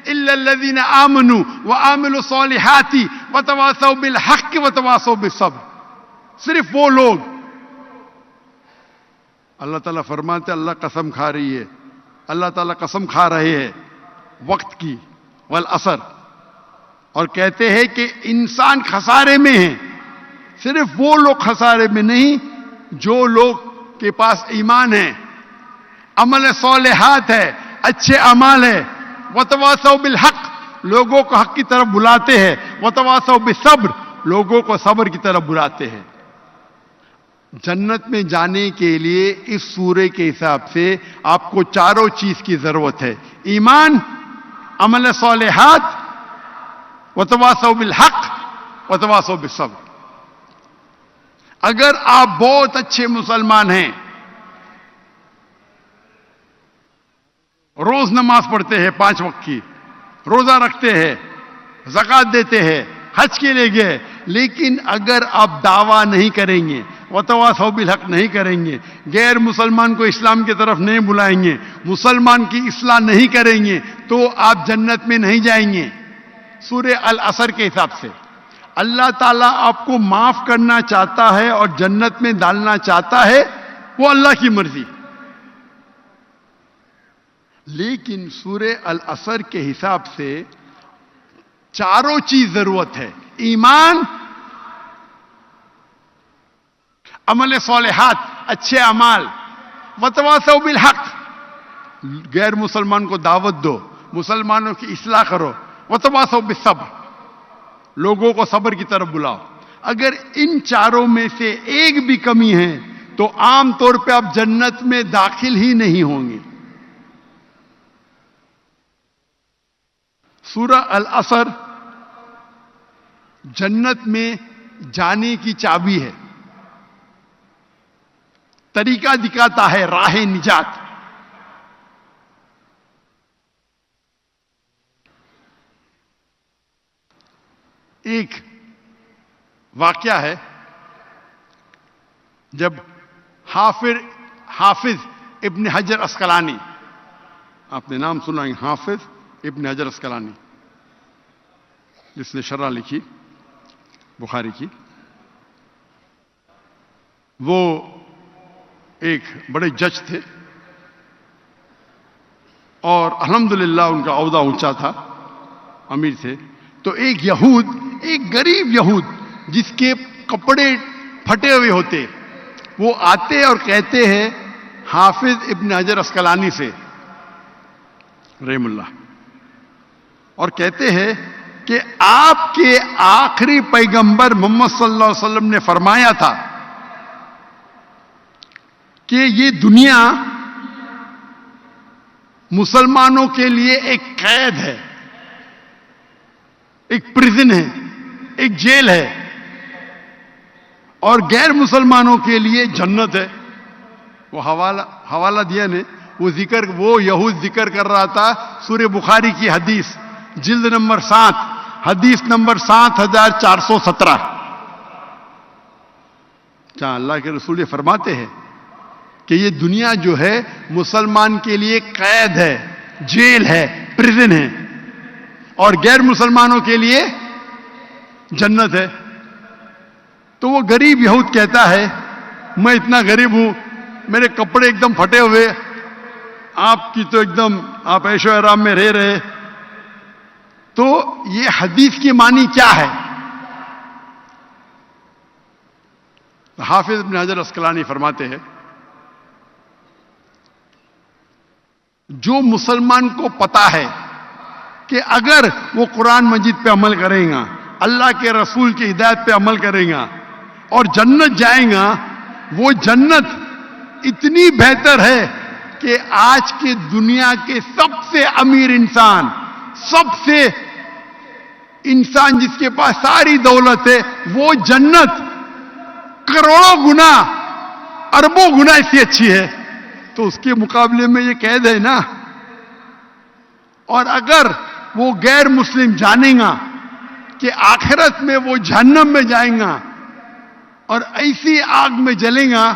الا الذین آمنوا وعملوا الصالحات وتواصوا بالحق وتواصوا بالصبر. صرف وہ لوگ. اللہ تعالیٰ فرماتے اللہ قسم کھا رہی ہے, اللہ تعالیٰ قسم کھا رہے ہیں وقت کی والعصر, اور کہتے ہیں کہ انسان خسارے میں ہے. صرف وہ لوگ خسارے میں نہیں جو لوگ کے پاس ایمان ہے, عمل صالحات ہے, اچھے اعمال ہے, وتواصوا بالحق لوگوں کو حق کی طرف بلاتے ہیں, وتواصوا بالصبر لوگوں کو صبر کی طرف بلاتے ہیں. جنت میں جانے کے لیے اس سورے کے حساب سے آپ کو چاروں چیز کی ضرورت ہے. ایمان, عمل صالحات, وتواصوا بالحق, وتواصوا بالصبر. اگر آپ بہت اچھے مسلمان ہیں, روز نماز پڑھتے ہیں 5 وقت کی, روزہ رکھتے ہیں, زکوٰۃ دیتے ہیں, حج کے لیے گئے, لیکن اگر آپ دعویٰ نہیں کریں گے, وتواصوا بالحق نہیں کریں گے, غیر مسلمان کو اسلام کی طرف نہیں بلائیں گے, مسلمان کی اصلاح نہیں کریں گے, تو آپ جنت میں نہیں جائیں گے. سورہ العصر کے حساب سے اللہ تعالیٰ آپ کو معاف کرنا چاہتا ہے اور جنت میں ڈالنا چاہتا ہے, وہ اللہ کی مرضی. لیکن سورہ العصر کے حساب سے چاروں چیز ضرورت ہے. ایمان, عمل صالحات اچھے اعمال, وتواصوا بالحق غیر مسلمان کو دعوت دو, مسلمانوں کی اصلاح کرو, وتواصوا بالصبر لوگوں کو صبر کی طرف بلاؤ. اگر ان چاروں میں سے ایک بھی کمی ہے تو عام طور پہ آپ جنت میں داخل ہی نہیں ہوں گے. سورہ العصر جنت میں جانے کی چابی ہے, طریقہ دکھاتا ہے, راہ نجات. ایک واقعہ ہے جب حافظ ابن حجر اسقلانی, آپ نے نام سنا ہے حافظ ابن حجر اسقلانی, جس نے شرح لکھی بخاری کی, وہ ایک بڑے جج تھے اور الحمدللہ ان کا عہدہ اونچا تھا, امیر تھے. تو ایک غریب یہود جس کے کپڑے پھٹے ہوئے ہوتے, وہ آتے اور کہتے ہیں حافظ ابن حجر اسقلانی سے رحم اللہ, اور کہتے ہیں کہ آپ کے آخری پیغمبر محمد صلی اللہ علیہ وسلم نے فرمایا تھا کہ یہ دنیا مسلمانوں کے لیے ایک قید ہے, ایک پریزن ہے, ایک جیل ہے, اور غیر مسلمانوں کے لیے جنت ہے. وہ حوالہ دیا نے, وہ یہود ذکر کر رہا تھا سورہ بخاری کی حدیث جلد نمبر 7 حدیث نمبر 7417. کیا اللہ کے رسول یہ فرماتے ہیں کہ یہ دنیا جو ہے مسلمان کے لیے قید ہے, جیل ہے, پریزن ہے, اور غیر مسلمانوں کے لیے جنت ہے. تو وہ غریب یہود کہتا ہے میں اتنا غریب ہوں, میرے کپڑے ایک دم پھٹے ہوئے, آپ کی تو ایک دم آپ عیش و آرام میں رہ رہے, تو یہ حدیث کی معنی کیا ہے؟ حافظ ابن حجر اسقلانی فرماتے ہیں جو مسلمان کو پتا ہے کہ اگر وہ قرآن مجید پہ عمل کرے گا، اللہ کے رسول کی ہدایت پہ عمل کرے گا اور جنت جائیں گا، وہ جنت اتنی بہتر ہے کہ آج کے دنیا کے سب سے امیر انسان، سب سے انسان جس کے پاس ساری دولت ہے، وہ جنت کروڑوں گنا، اربوں گنا اس سے اچھی ہے، تو اس کے مقابلے میں یہ قید ہے نا۔ اور اگر وہ غیر مسلم جانے گا کہ آخرت میں وہ جہنم میں جائیں گا اور ایسی آگ میں جلیں گا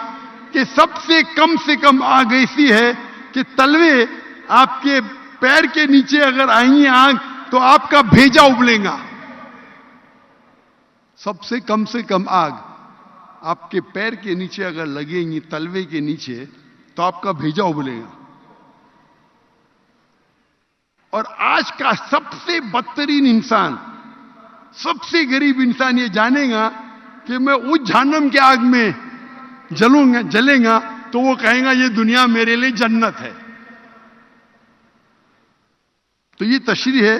کہ سب سے کم آگ ایسی ہے کہ تلوے آپ کے پیر کے نیچے اگر آئیں گی آگ تو آپ کا بھیجا ابلے گا۔ سب سے کم آگ آپ کے پیر کے نیچے اگر لگے گی، تلوے کے نیچے، تو آپ کا بھیجا ابلے گا۔ اور آج کا سب سے بدترین انسان، سب سے غریب انسان یہ جانے گا کہ میں اس جہنم کی آگ میں جلیں گا تو وہ کہیں گا یہ دنیا میرے لیے جنت ہے۔ تو یہ تشریح ہے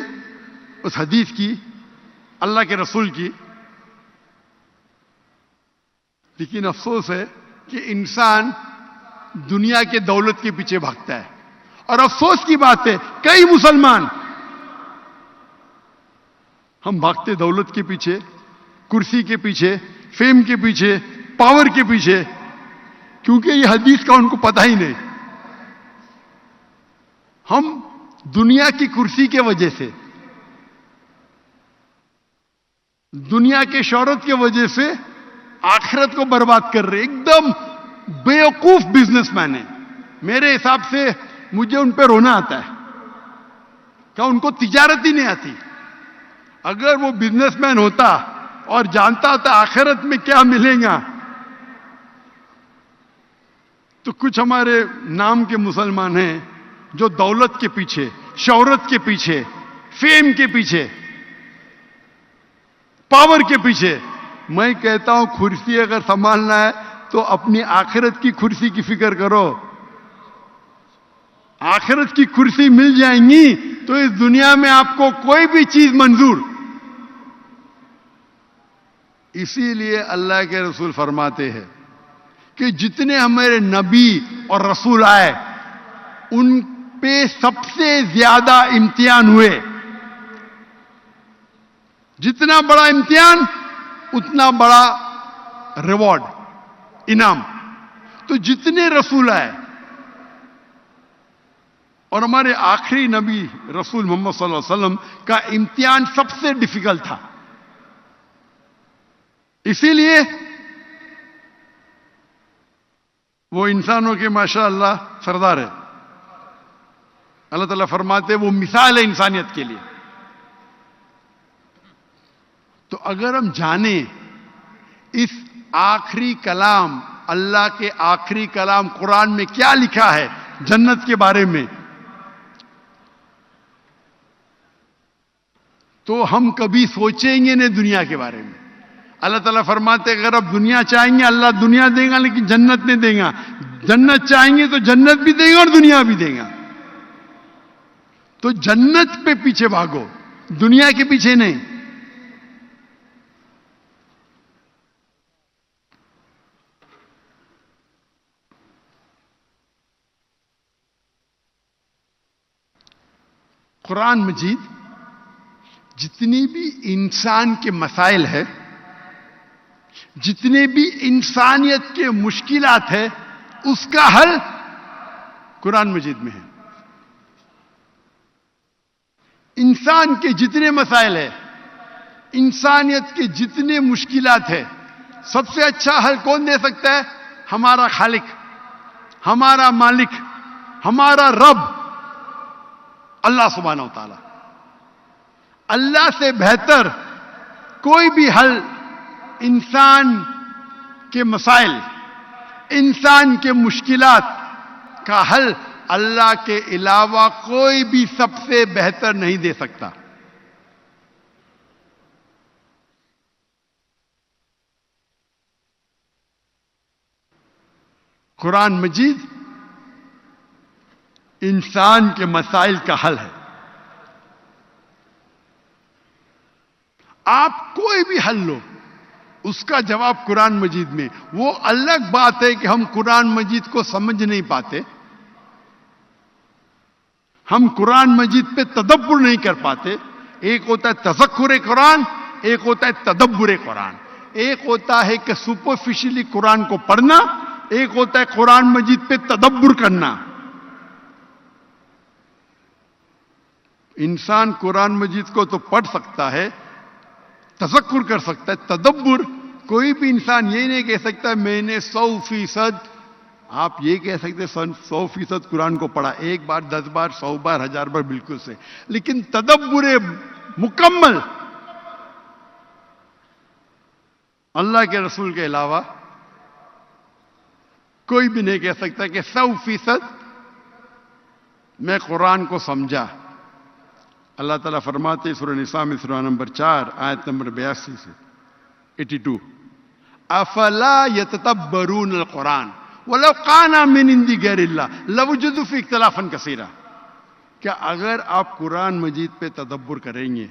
اس حدیث کی، اللہ کے رسول کی۔ لیکن افسوس ہے کہ انسان دنیا کے دولت کے پیچھے بھاگتا ہے، اور افسوس کی بات ہے کئی مسلمان ہم بھاگتے دولت کے پیچھے، کرسی کے پیچھے، فیم کے پیچھے، پاور کے پیچھے، کیونکہ یہ حدیث کا ان کو پتہ ہی نہیں۔ ہم دنیا کی کرسی کے وجہ سے، دنیا کے شہرت کے وجہ سے آخرت کو برباد کر رہے، ایک دم بیوقوف بزنس مین ہے۔ میرے حساب سے مجھے ان پہ رونا آتا ہے کہ ان کو تجارت ہی نہیں آتی۔ اگر وہ بزنس مین ہوتا اور جانتا ہوتا آخرت میں کیا ملے گا، تو کچھ ہمارے نام کے مسلمان ہیں جو دولت کے پیچھے، شہرت کے پیچھے، فیم کے پیچھے، پاور کے پیچھے۔ میں کہتا ہوں کرسی اگر سنبھالنا ہے تو اپنی آخرت کی کرسی کی فکر کرو۔ آخرت کی کرسی مل جائیں گی تو اس دنیا میں آپ کو کوئی بھی چیز منظور۔ اسی لیے اللہ کے رسول فرماتے ہیں کہ جتنے ہمارے نبی اور رسول آئے ان پہ سب سے زیادہ امتحان ہوئے۔ جتنا بڑا امتحان اتنا بڑا ریوارڈ، انعام۔ تو جتنے رسول آئے، اور ہمارے آخری نبی رسول محمد صلی اللہ علیہ وسلم کا امتحان سب سے ڈیفیکلٹ تھا۔ اسی لیے وہ انسانوں کے ماشاءاللہ سردار ہے۔ اللہ تعالیٰ فرماتے وہ مثال ہے انسانیت کے لیے۔ تو اگر ہم جانیں اس آخری کلام، اللہ کے آخری کلام قرآن میں کیا لکھا ہے جنت کے بارے میں، تو ہم کبھی سوچیں گے نہیں دنیا کے بارے میں۔ اللہ تعالیٰ فرماتے اگر آپ دنیا چاہیں گے اللہ دنیا دے گا لیکن جنت نہیں دے گا، جنت چاہیں گے تو جنت بھی دے گا اور دنیا بھی دے گا۔ تو جنت پہ پیچھے بھاگو، دنیا کے پیچھے نہیں۔ قرآن مجید جتنی بھی انسان کے مسائل ہے، جتنے بھی انسانیت کے مشکلات ہے، اس کا حل قرآن مجید میں ہے۔ انسان کے جتنے مسائل ہیں، انسانیت کے جتنے مشکلات ہیں، سب سے اچھا حل کون دے سکتا ہے؟ ہمارا خالق، ہمارا مالک، ہمارا رب، اللہ سبحانہ و تعالی۔ اللہ سے بہتر کوئی بھی حل انسان کے مسائل، انسان کے مشکلات کا حل اللہ کے علاوہ کوئی بھی سب سے بہتر نہیں دے سکتا۔ قرآن مجید انسان کے مسائل کا حل ہے۔ آپ کوئی بھی حل لو اس کا جواب قرآن مجید میں. وہ الگ بات ہے کہ ہم قرآن مجید کو سمجھ نہیں پاتے, ہم قرآن مجید پہ تدبر نہیں کر پاتے. ایک ہوتا ہے تذکر قرآن, ایک ہوتا ہے تدبر قرآن. ایک ہوتا ہے کہ سپرفیشلی قرآن کو پڑھنا, ایک ہوتا ہے قرآن مجید پہ تدبر کرنا. انسان قرآن مجید کو تو پڑھ سکتا ہے, تذکر کر سکتا ہے, تدبر کوئی بھی انسان یہ نہیں کہہ سکتا میں نے 100%. آپ یہ کہہ سکتے 100% قرآن کو پڑھا, ایک بار, 10 بار, 100 بار, 1000 بار, بالکل سے. لیکن تدبر مکمل اللہ کے رسول کے علاوہ کوئی بھی نہیں کہہ سکتا کہ 100% میں قرآن کو سمجھا. اللہ تعالیٰ فرماتے سورہ نساء میں سورہ نمبر 4 آیت نمبر 82 سے 82, افلا یتدبرون القرآن ولو کان من عند غیر اللہ لوجدوا فیہ اختلافا کثیرا. کیا اگر آپ قرآن مجید پہ تدبر کریں گے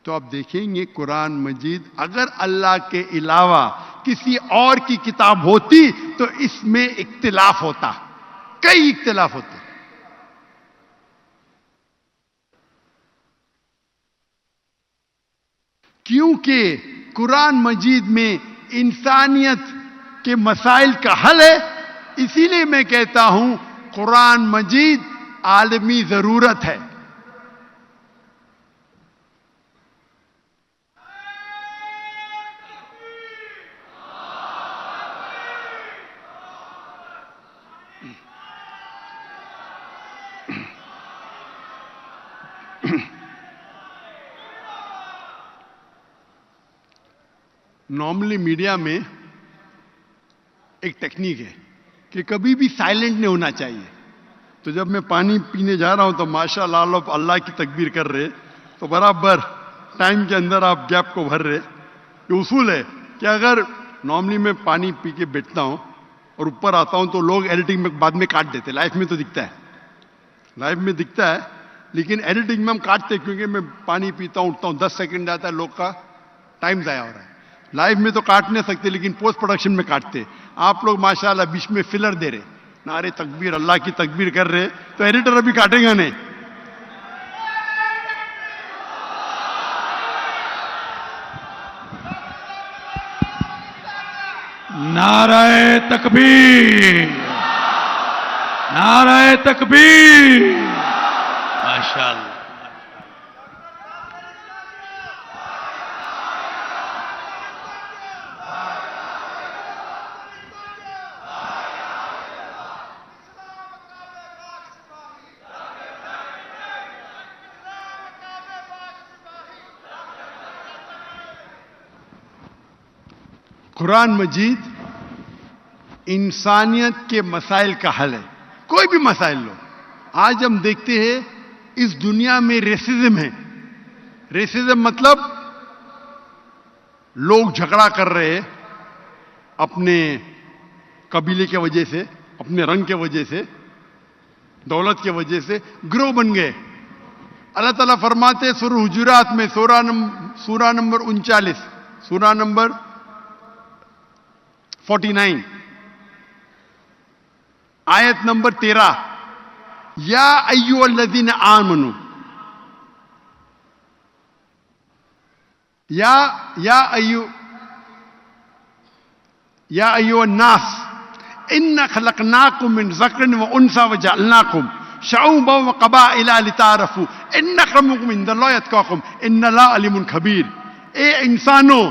تو آپ دیکھیں گے قرآن مجید اگر اللہ کے علاوہ کسی اور کی کتاب ہوتی تو اس میں اختلاف ہوتا, کئی اختلاف ہوتے. کیونکہ قرآن مجید میں انسانیت کے مسائل کا حل ہے. اسی لیے میں کہتا ہوں قرآن مجید عالمی ضرورت ہے. نارملی میڈیا میں ایک ٹیکنیک ہے کہ کبھی بھی سائلنٹ نہیں ہونا چاہیے. تو جب میں پانی پینے جا رہا ہوں تو ماشاء اللہ اللہ کی تکبیر کر رہے, تو برابر ٹائم کے اندر آپ گیپ کو بھر رہے. یہ اصول ہے کہ اگر نارملی میں پانی پی کے بیٹھتا ہوں اور اوپر آتا ہوں تو لوگ ایڈیٹنگ میں بعد میں کاٹ دیتے. لائف میں تو دکھتا ہے, لائف میں دکھتا ہے, لیکن ایڈیٹنگ میں ہم کاٹتے کیونکہ میں پانی پیتا ہوں, اٹھتا ہوں, 10 سیکنڈ جاتا ہے, لوگ کا ٹائم ضائع ہو رہا ہے. لائف میں تو کاٹ نہیں سکتے لیکن پوسٹ پروڈکشن میں کاٹتے. آپ لوگ ماشاءاللہ بیچ میں فلر دے رہے, نعرے تکبیر, اللہ کی تکبیر کر رہے, تو ایڈیٹر ابھی کاٹے گا نہیں. نعرہ تکبیر, نعرہ تکبیر, ماشاءاللہ. قرآن مجید انسانیت کے مسائل کا حل ہے. کوئی بھی مسائل لو. آج ہم دیکھتے ہیں اس دنیا میں ریسزم ہے. ریسزم مطلب لوگ جھگڑا کر رہے اپنے قبیلے کی وجہ سے, اپنے رنگ کی وجہ سے, دولت کی وجہ سے گروہ بن گئے. اللہ تعالیٰ فرماتے سورہ حجرات میں سورہ نمبر 39, سورہ نمبر 49 آیت نمبر 13, یا ایھا الذین آمنوا, یا ایھا الناس انا خلقناکم من ذکر و انثی وجعلناکم شعوبا وقبائل لتعارفوا ان اکرمکم عند اللہ اتقاکم ان اللہ علیم خبیر. اے انسانوں,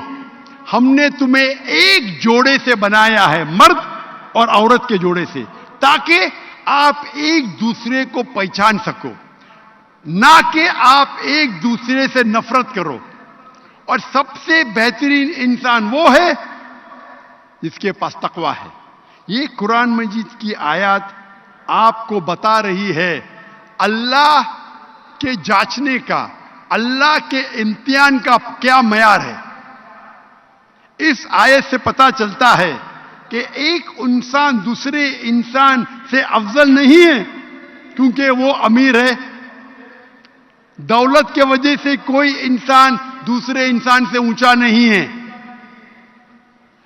ہم نے تمہیں ایک جوڑے سے بنایا ہے, مرد اور عورت کے جوڑے سے, تاکہ آپ ایک دوسرے کو پہچان سکو, نہ کہ آپ ایک دوسرے سے نفرت کرو. اور سب سے بہترین انسان وہ ہے جس کے پاس تقوی ہے. یہ قرآن مجید کی آیات آپ کو بتا رہی ہے اللہ کے جانچنے کا, اللہ کے امتحان کا کیا معیار ہے. اس آیت سے پتا چلتا ہے کہ ایک انسان دوسرے انسان سے افضل نہیں ہے کیونکہ وہ امیر ہے. دولت کی وجہ سے کوئی انسان دوسرے انسان سے اونچا نہیں ہے.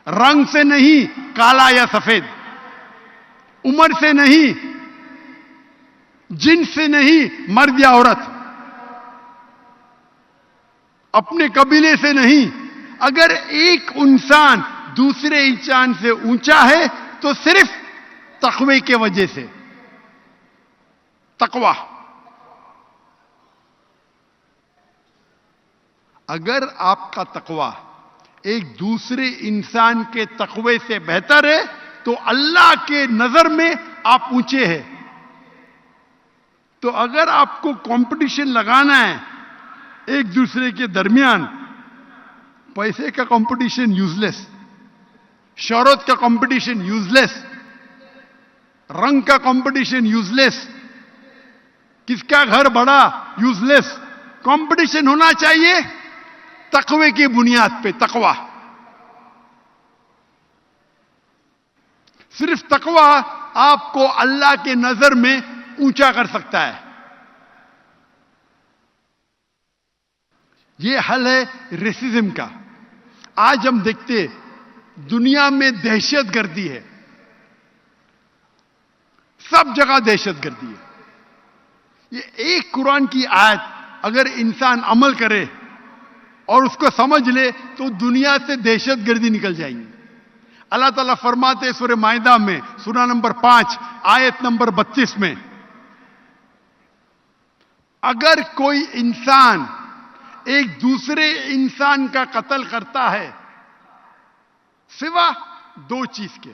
رنگ سے نہیں, کالا یا سفید, عمر سے نہیں, جنس سے نہیں, مرد یا عورت, اپنے قبیلے سے نہیں. اگر ایک انسان دوسرے انسان سے اونچا ہے تو صرف تقوی کی وجہ سے. تقوی. اگر آپ کا تقوی ایک دوسرے انسان کے تقوی سے بہتر ہے تو اللہ کے نظر میں آپ اونچے ہیں. تو اگر آپ کو کمپٹیشن لگانا ہے ایک دوسرے کے درمیان, پیسے کا کمپٹیشن یوز لیس, شہرت کا کمپٹیشن یوز لیس, رنگ کا کمپٹیشن یوز لیس, کس کا گھر بڑا یوز لیس. کمپٹیشن ہونا چاہیے تقوی کی بنیاد پہ. تقوی, صرف تقوی آپ کو اللہ کے نظر میں اونچا کر سکتا ہے. یہ حل ہے ریسزم کا. آج ہم دیکھتے دنیا میں دہشت گردی ہے, سب جگہ دہشت گردی ہے. یہ ایک قرآن کی آیت اگر انسان عمل کرے اور اس کو سمجھ لے تو دنیا سے دہشت گردی نکل جائیں گی. اللہ تعالیٰ فرماتے سورہ مائدہ میں سورہ نمبر 5 آیت نمبر 32 میں, اگر کوئی انسان ایک دوسرے انسان کا قتل کرتا ہے سوا دو چیز کے,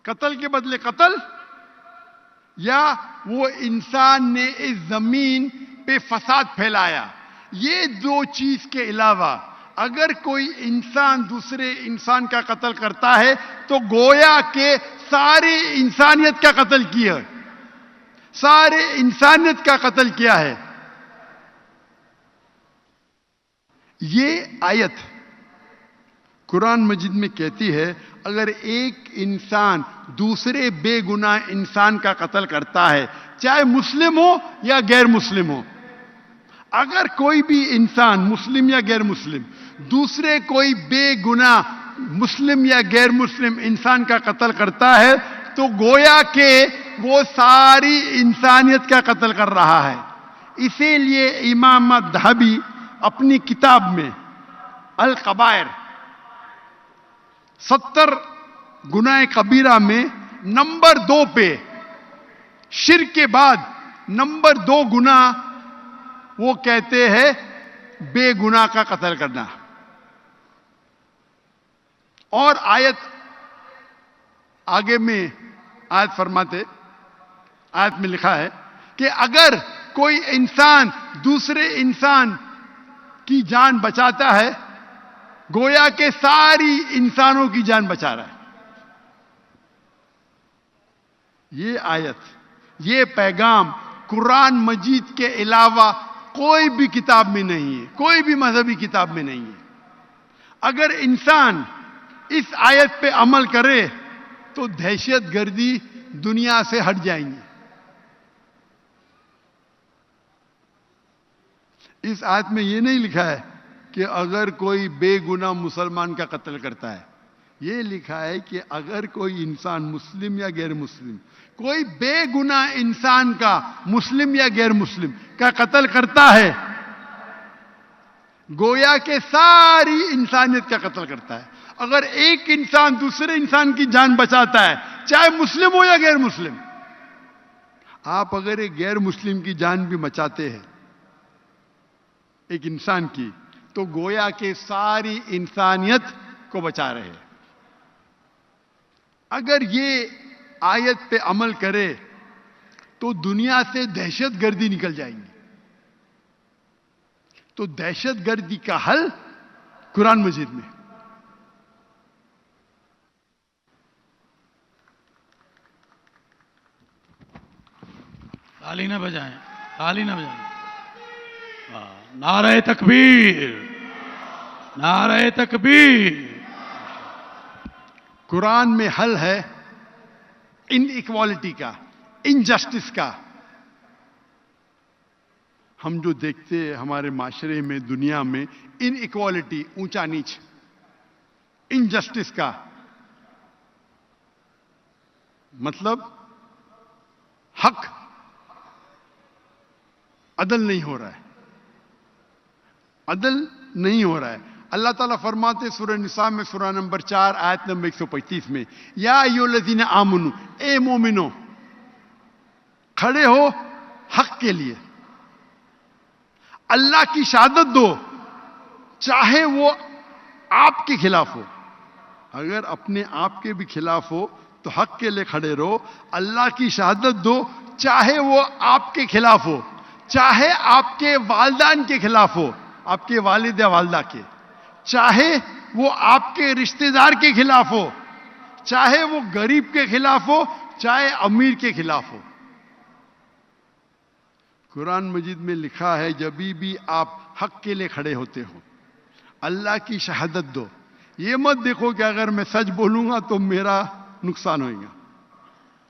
قتل کے بدلے قتل, یا وہ انسان نے اس زمین پہ فساد پھیلایا, یہ دو چیز کے علاوہ اگر کوئی انسان دوسرے انسان کا قتل کرتا ہے تو گویا کہ ساری انسانیت کا قتل کیا ہے, سارے انسانیت کا قتل کیا ہے. یہ آیت قرآن مجید میں کہتی ہے اگر ایک انسان دوسرے بے گناہ انسان کا قتل کرتا ہے, چاہے مسلم ہو یا غیر مسلم ہو, اگر کوئی بھی انسان مسلم یا غیر مسلم دوسرے کوئی بے گناہ مسلم یا غیر مسلم انسان کا قتل کرتا ہے تو گویا کہ وہ ساری انسانیت کا قتل کر رہا ہے. اسی لیے امام دھابی اپنی کتاب میں القبائر 70 گناہ کبیرہ میں نمبر 2 پہ شرک کے بعد نمبر 2 گناہ وہ کہتے ہیں بے گناہ کا قتل کرنا. اور آیت آگے میں آیت فرماتے, آیت میں لکھا ہے کہ اگر کوئی انسان دوسرے انسان کی جان بچاتا ہے گویا کہ ساری انسانوں کی جان بچا رہا ہے. یہ آیت, یہ پیغام قرآن مجید کے علاوہ کوئی بھی کتاب میں نہیں ہے, کوئی بھی مذہبی کتاب میں نہیں ہے. اگر انسان اس آیت پہ عمل کرے تو دہشت گردی دنیا سے ہٹ جائیں گی. اس آیت میں یہ نہیں لکھا ہے کہ اگر کوئی بے گناہ مسلمان کا قتل کرتا ہے, یہ لکھا ہے کہ اگر کوئی انسان مسلم یا غیر مسلم کوئی بے گناہ انسان کا مسلم یا غیر مسلم کا قتل کرتا ہے گویا کہ ساری انسانیت کا قتل کرتا ہے. اگر ایک انسان دوسرے انسان کی جان بچاتا ہے چاہے مسلم ہو یا غیر مسلم, آپ اگر ایک غیر مسلم کی جان بھی بچاتے ہیں ایک انسان کی تو گویا کہ ساری انسانیت کو بچا رہے ہیں. اگر یہ آیت پہ عمل کرے تو دنیا سے دہشت گردی نکل جائیں گی. تو دہشت گردی کا حل قرآن مجید میں. تالی نہ بجائیں, تالی نہ بجائیں. نعرہ تکبیر, نعرہ تکبیر. قرآن میں حل ہے ان ایکوالٹی کا, انجسٹس کا. ہم جو دیکھتے ہیں ہمارے معاشرے میں، دنیا میں، ان ایکوالٹی، اونچا نیچ، انجسٹس کا مطلب حق عدل نہیں ہو رہا ہے، عدل نہیں ہو رہا ہے. اللہ تعالیٰ فرماتے سورہ نساء میں، سورہ نمبر 4 آیت نمبر 135 میں، یا ایھا الذین آمنو، اے مومنو، کھڑے ہو حق کے لیے، اللہ کی شہادت دو، چاہے وہ آپ کے خلاف ہو. اگر اپنے آپ کے بھی خلاف ہو تو حق کے لیے کھڑے رہو. اللہ کی شہادت دو، چاہے وہ آپ کے خلاف ہو، چاہے آپ کے والدین کے خلاف ہو، آپ کے والد یا والدہ کے، چاہے وہ آپ کے رشتہ دار کے خلاف ہو، چاہے وہ غریب کے خلاف ہو، چاہے امیر کے خلاف ہو. قرآن مجید میں لکھا ہے جب بھی آپ حق کے لیے کھڑے ہوتے ہو، اللہ کی شہادت دو. یہ مت دیکھو کہ اگر میں سچ بولوں گا تو میرا نقصان ہوئے گا،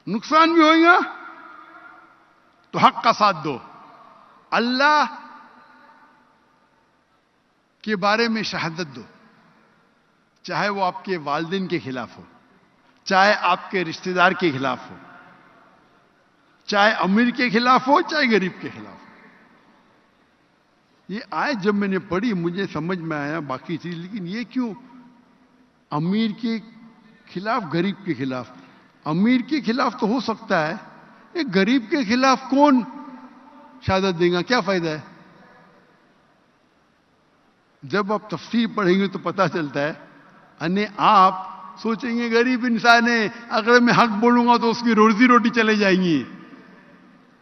نقصان بھی ہوئے گا تو حق کا ساتھ دو. اللہ کے بارے میں شہادت دو، چاہے وہ آپ کے والدین کے خلاف ہو، چاہے آپ کے رشتہ دار کے خلاف ہو، چاہے امیر کے خلاف ہو، چاہے غریب کے خلاف ہو. یہ آیت جب میں نے پڑھی مجھے سمجھ میں آیا باقی چیز، لیکن یہ کیوں امیر کے خلاف، غریب کے خلاف؟ امیر کے خلاف تو ہو سکتا ہے، ایک غریب کے خلاف کون شہادت دے گا؟ کیا فائدہ ہے؟ جب آپ تفسیر پڑھیں گے تو پتہ چلتا ہے، یعنی آپ سوچیں گے غریب انسان ہے، اگر میں حق بولوں گا تو اس کی روزی روٹی چلے جائیں گی.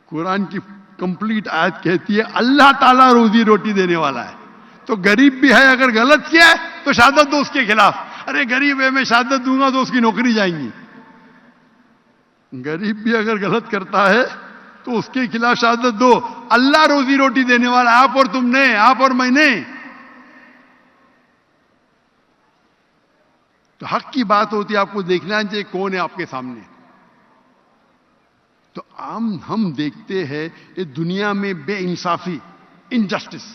قرآن کی کمپلیٹ آیت کہتی ہے اللہ تعالیٰ روزی روٹی دینے والا ہے. تو غریب بھی ہے، اگر غلط کیا ہے تو شہادت دو اس کے خلاف. ارے غریب ہے، میں شہادت دوں گا تو اس کی نوکری جائیں گی. غریب بھی اگر غلط کرتا ہے تو اس کے خلاف شہادت دو. اللہ روزی روٹی دینے والا ہے، آپ اور تم نے، آپ اور میں نے. تو حق کی بات ہوتی ہے، آپ کو دیکھنا چاہیے کون ہے آپ کے سامنے. تو ہم دیکھتے ہیں یہ دنیا میں بے انصافی، انجسٹس.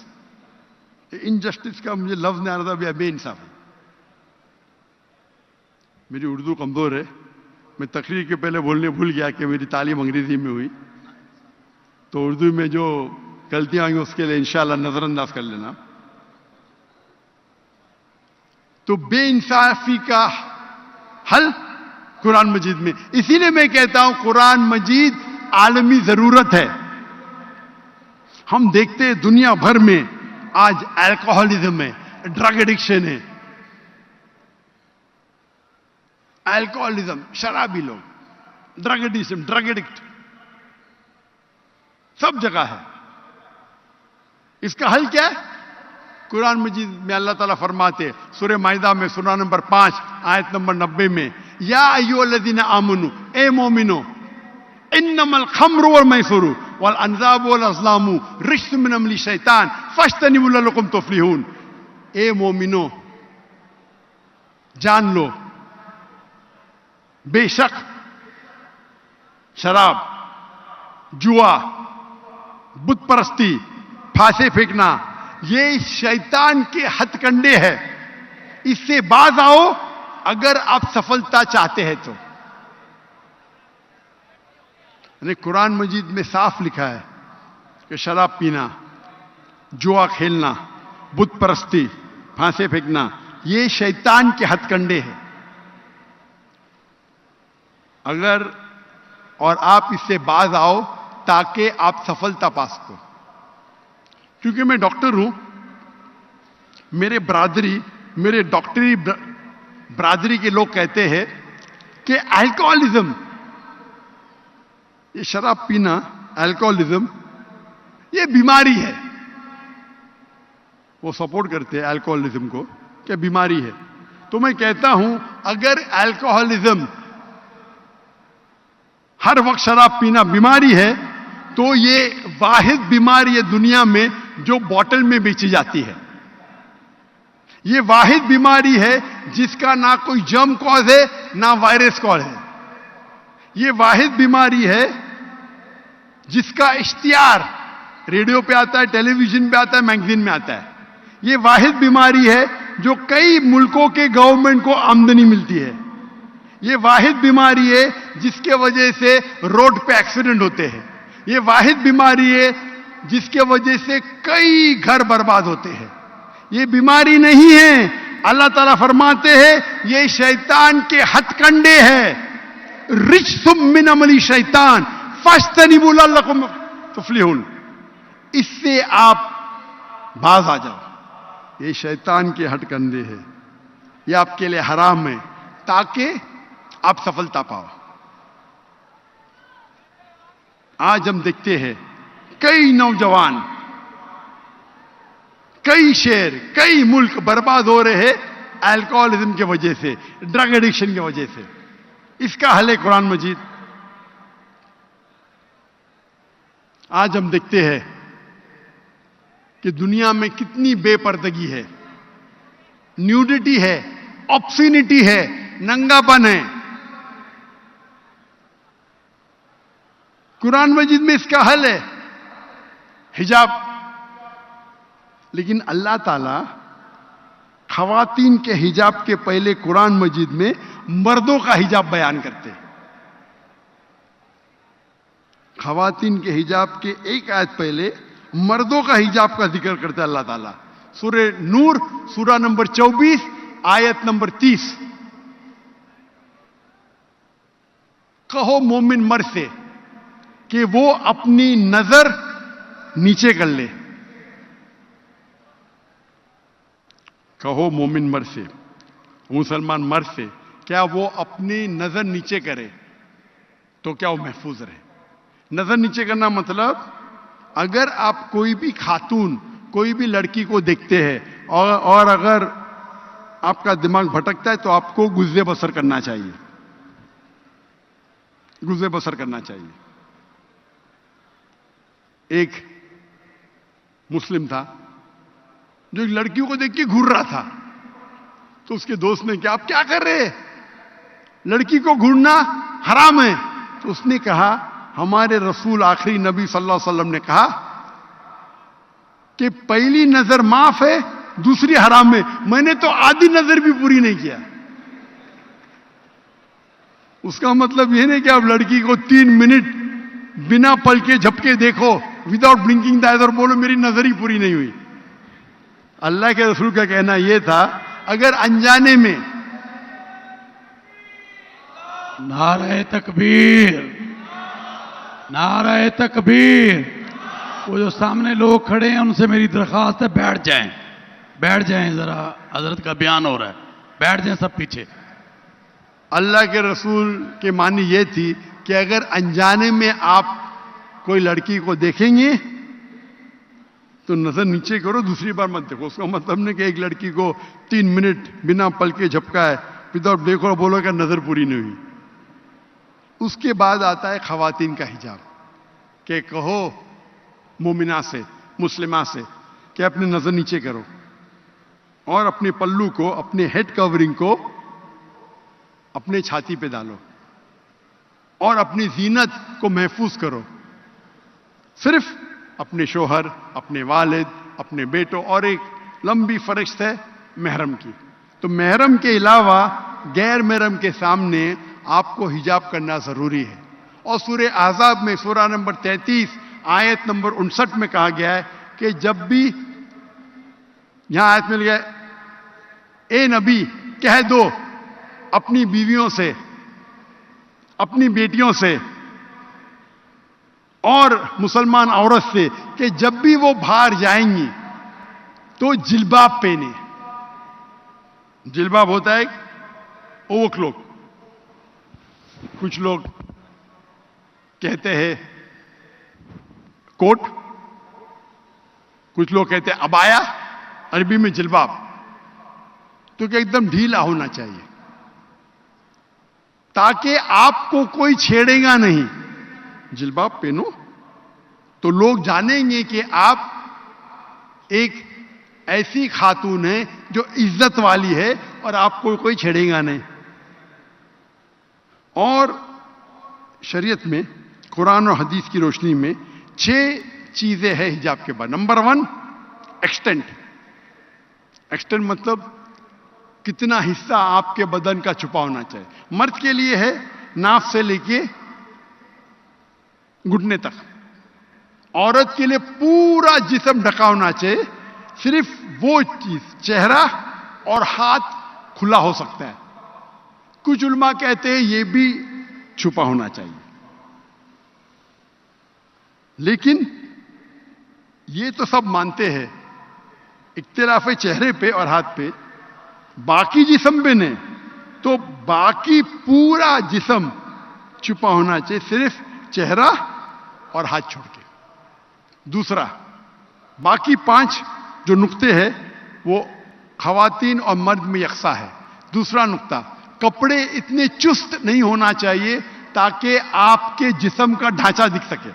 انجسٹس کا مجھے لفظ نہیں آ رہا تھا، بے انصافی. میری اردو کمزور ہے، میں تقریر کے پہلے بولنے بھول گیا کہ میری تعلیم انگریزی میں ہوئی، تو اردو میں جو غلطیاں آئیں گی اس کے لیے انشاءاللہ نظر انداز کر لینا. تو بے انصافی کا حل قرآن مجید میں. اسی لیے میں کہتا ہوں قرآن مجید عالمی ضرورت ہے. ہم دیکھتے ہیں دنیا بھر میں آج الکوہولزم ہے، ڈرگ ایڈکشن ہے. الکوہولزم، شرابی لوگ، ڈرگ ایڈکشن، ڈرگ ایڈکٹ سب جگہ ہے. اس کا حل کیا ہے؟ قرآن مجید میں اللہ تعالیٰ فرماتے سورہ مائدہ میں، سورہ نمبر 5 آیت نمبر 90 میں، یا ایھا الذین آمنو، اے مومنو، انما الخمر والمیسر والانصاب والازلام رجس من عمل الشیطان فاجتنبوہ لعلکم تفلحون. اے مومنو، جان لو بے شک شراب، جوا، بت پرستی، پھانسے پھینکنا، یہ شیطان کے ہتھ کنڈے ہے. اس سے باز آؤ اگر آپ سفلتا چاہتے ہیں تو. یعنی قرآن مجید میں صاف لکھا ہے کہ شراب پینا، جوا کھیلنا، بت پرستی، پھانسے پھینکنا، یہ شیطان کے ہتھ کنڈے ہیں. اگر اور آپ اس سے باز آؤ تاکہ آپ سفلتا پا سکو. کیونکہ میں ڈاکٹر ہوں، میرے ڈاکٹری برادری کے لوگ کہتے ہیں کہ الکوہولزم، یہ شراب پینا، الکوہولزم یہ بیماری ہے. وہ سپورٹ کرتے ہیں الکوہولزم کو کہ بیماری ہے. تو میں کہتا ہوں اگر الکوہولزم، ہر وقت شراب پینا بیماری ہے تو یہ واحد بیماری ہے دنیا میں جو بوتل میں بیچی جاتی ہے. یہ واحد بیماری ہے جس کا نہ کوئی جرم کاز ہے نہ وائرس کاز ہے. یہ واحد بیماری ہے جس کا اشتہار ریڈیو پہ آتا ہے, ٹیلی ویژن پہ آتا ہے, میگزین میں آتا ہے. یہ واحد بیماری ہے جو کئی ملکوں کے گورنمنٹ کو آمدنی ملتی ہے. یہ واحد بیماری ہے جس کے وجہ سے روڈ پہ ایکسیڈنٹ ہوتے ہیں. یہ واحد بیماری ہے جس کے وجہ سے کئی گھر برباد ہوتے ہیں. یہ بیماری نہیں ہے. اللہ تعالیٰ فرماتے ہیں یہ شیطان کے ہتھ کنڈے ہیں. رجس من عمل شیطان فاجتنبوا لعلکم تفلحون. اس سے آپ باز آ جاؤ. یہ شیطان کے ہتھ کنڈے ہیں, یہ آپ کے لیے حرام ہے تاکہ آپ سفلتا پاؤ. آج ہم دیکھتے ہیں کئی نوجوان, کئی شہر, کئی ملک برباد ہو رہے ہیں الکوہولزم کی وجہ سے, ڈرگ ایڈکشن کی وجہ سے. اس کا حل ہے قرآن مجید. آج ہم دیکھتے ہیں کہ دنیا میں کتنی بے پردگی ہے, نیوڈیٹی ہے, آبسینٹی ہے, ننگا پن ہے. قرآن مجید میں اس کا حل ہے حجاب. لیکن اللہ تعالیٰ خواتین کے حجاب کے پہلے قرآن مجید میں مردوں کا حجاب بیان کرتے. خواتین کے حجاب کے ایک آیت پہلے مردوں کا حجاب کا ذکر کرتا ہے اللہ تعالیٰ. سورہ نور سورہ نمبر 24 آیت نمبر 30. کہو مومن مرد سے کہ وہ اپنی نظر نیچے کر لے. کہو مومن مرد سے, مسلمان مرد سے, کیا وہ اپنی نظر نیچے کرے تو کیا وہ محفوظ رہے. نظر نیچے کرنا مطلب اگر آپ کوئی بھی خاتون, کوئی بھی لڑکی کو دیکھتے ہیں اور اگر آپ کا دماغ بھٹکتا ہے تو آپ کو گزر بسر کرنا چاہیے. گزر بسر کرنا چاہیے. ایک مسلم تھا جو ایک لڑکیوں کو دیکھ کے گھور رہا تھا, تو اس کے دوست نے کہا آپ کیا کر رہے ہیں, لڑکی کو گھورنا حرام ہے. تو اس نے کہا ہمارے رسول آخری نبی صلی اللہ علیہ وسلم نے کہا کہ پہلی نظر معاف ہے, دوسری حرام ہے. میں نے تو آدھی نظر بھی پوری نہیں کیا. اس کا مطلب یہ نہیں کہ آپ لڑکی کو 3 منٹ بنا پل کے جھپکے دیکھو وداؤٹ بلنکنگ دا آئز اور بولو میری نظر ہی پوری نہیں ہوئی. اللہ کے رسول کا کہنا یہ تھا اگر انجانے میں نعرہ تکبیر, نعرہ تکبیر. وہ جو سامنے لوگ کھڑے ہیں ان سے میری درخواست ہے بیٹھ جائیں, بیٹھ جائیں. ذرا حضرت کا بیان ہو رہا ہے, بیٹھ جائیں سب پیچھے. اللہ کے رسول کے معنی یہ تھی کہ اگر انجانے میں آپ کوئی لڑکی کو دیکھیں گے تو نظر نیچے کرو, دوسری بار مت دیکھو. اس کا مطلب نہیں کہ ایک لڑکی کو 3 منٹ بنا پل کے جھپکا ہے وداؤٹ دیکھو بولو کہ نظر پوری نہیں ہوئی. اس کے بعد آتا ہے خواتین کا حجاب, کہ کہو مومنہ سے, مسلمہ سے کہ اپنی نظر نیچے کرو اور اپنے پلو کو, اپنے ہیڈ کورنگ کو اپنے چھاتی پہ ڈالو اور اپنی زینت کو محفوظ کرو. صرف اپنے شوہر, اپنے والد, اپنے بیٹوں اور ایک لمبی فہرست ہے محرم کی. تو محرم کے علاوہ غیر محرم کے سامنے آپ کو حجاب کرنا ضروری ہے. اور سورہ احزاب میں سورہ نمبر 33 آیت نمبر 59 میں کہا گیا ہے کہ جب بھی, یہاں آیت مل گیا اے نبی کہہ دو اپنی بیویوں سے, اپنی بیٹیوں سے اور مسلمان عورت سے کہ جب بھی وہ باہر جائیں گی تو جلباب پہنے. جلباب ہوتا ہے اوور کلوک, کچھ لوگ کہتے ہیں کوٹ, کچھ لوگ کہتے ہیں ابایا, عربی میں جلباب. تو کہ ایک دم ڈھیلا ہونا چاہیے تاکہ آپ کو کوئی چھیڑے گا نہیں. جلباب پہنو تو لوگ جانیں گے کہ آپ ایک ایسی خاتون ہیں جو عزت والی ہے اور آپ کو کوئی چھیڑے گا نہیں. اور شریعت میں قرآن اور حدیث کی روشنی میں 6 چیزیں ہیں حجاب کے بعد. Number 1 extent. ایکسٹینٹ مطلب کتنا حصہ آپ کے بدن کا چھپا ہونا چاہیے. مرد کے لیے ہے ناف سے لے کے گھٹنے تک. عورت کے لیے پورا جسم ڈھکا ہونا چاہیے. صرف وہ چیز چہرہ اور ہاتھ کھلا ہو سکتا ہے. کچھ علماء کہتے ہیں یہ بھی چھپا ہونا چاہیے. لیکن یہ تو سب مانتے ہیں, اختلاف ہے چہرے پہ اور ہاتھ پہ. باقی جسم پہ نہیں, تو باقی پورا جسم چھپا ہونا چاہیے, صرف چہرہ اور ہاتھ چھوڑ کے. دوسرا, باقی 5 جو نقطے ہیں وہ خواتین اور مرد میں یکساں ہے. دوسرا نقطہ, کپڑے اتنے چست نہیں ہونا چاہیے تاکہ آپ کے جسم کا ڈھانچہ دکھ سکے,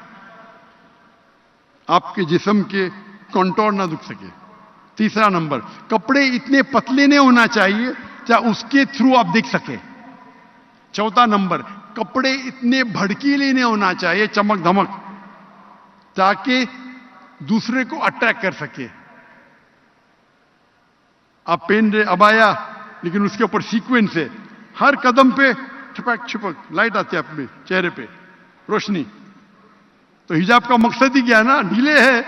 آپ کے جسم کے کنٹور نہ دکھ سکے. تیسرا نمبر, کپڑے اتنے پتلے نہیں ہونا چاہیے چاہے اس کے تھرو آپ دیکھ سکے. چوتھا نمبر, کپڑے اتنے بھڑکیلے نہیں ہونا چاہیے, چمک دھمک, تاکہ دوسرے کو اٹریکٹ کر سکے. آپ پہن رہے ابایا لیکن اس کے اوپر سیکوینس ہے, ہر قدم پہ چھپک چھپک لائٹ آتی ہے اپنے چہرے پہ, روشنی. تو حجاب کا مقصد ہی کیا ہے نا, ڈھیلے ہے.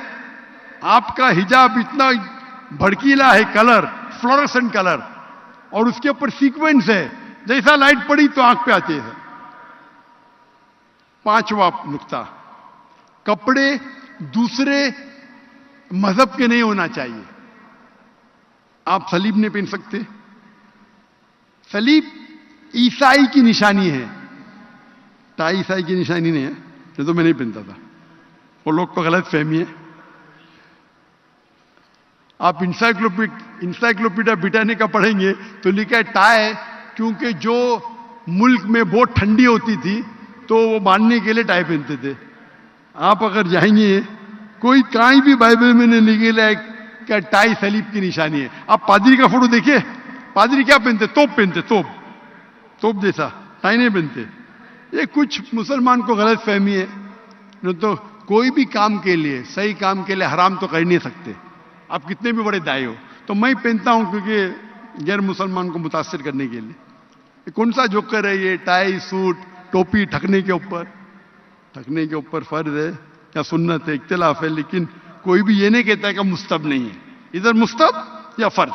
آپ کا حجاب اتنا بھڑکیلا ہے, کلر فلورسنٹ کلر, اور اس کے اوپر سیکوینس ہے, جیسا لائٹ پڑی تو آنکھ پہ آتی ہے. 5واں نقطہ, کپڑے دوسرے مذہب کے نہیں ہونا چاہیے. آپ صلیب نہیں پہن سکتے. صلیب عیسائی کی نشانی ہے, ٹائی عیسائی کی نشانی نہیں ہے. یہ تو میں نہیں پہنتا تھا, وہ لوگ کو غلط فہمی ہے. آپ انسائکلوپیڈیا بریٹانیکا پڑھیں گے تو لکھا ہے ٹائی, کیونکہ جو ملک میں بہت ٹھنڈی ہوتی تھی تو وہ باندھنے کے لیے ٹائی پہنتے تھے. آپ اگر جائیں گے, کوئی کہیں بھی بائبل میں نے لکھا ہے کہ ٹائی صلیب کی نشانی ہے. آپ پادری کا فوٹو دیکھیے, پادری کیا پہنتے, توپ پہنتے, توپ جیسا, ٹائی نہیں پہنتے. یہ کچھ مسلمان کو غلط فہمی ہے. تو کوئی بھی کام کے لیے, صحیح کام کے لیے حرام تو کر نہیں سکتے, آپ کتنے بھی بڑے دائی ہو. تو میں پہنتا ہوں کیونکہ غیر مسلمان کو متاثر کرنے کے لیے. کون سا جوکر ہے یہ, ٹائی سوٹ ٹوپی ٹھکنے کے اوپر فرض ہے یا سنت ہے, اختلاف ہے. لیکن کوئی بھی یہ نہیں کہتا ہے کہ مستحب نہیں ہے. ادھر مستحب یا فرض,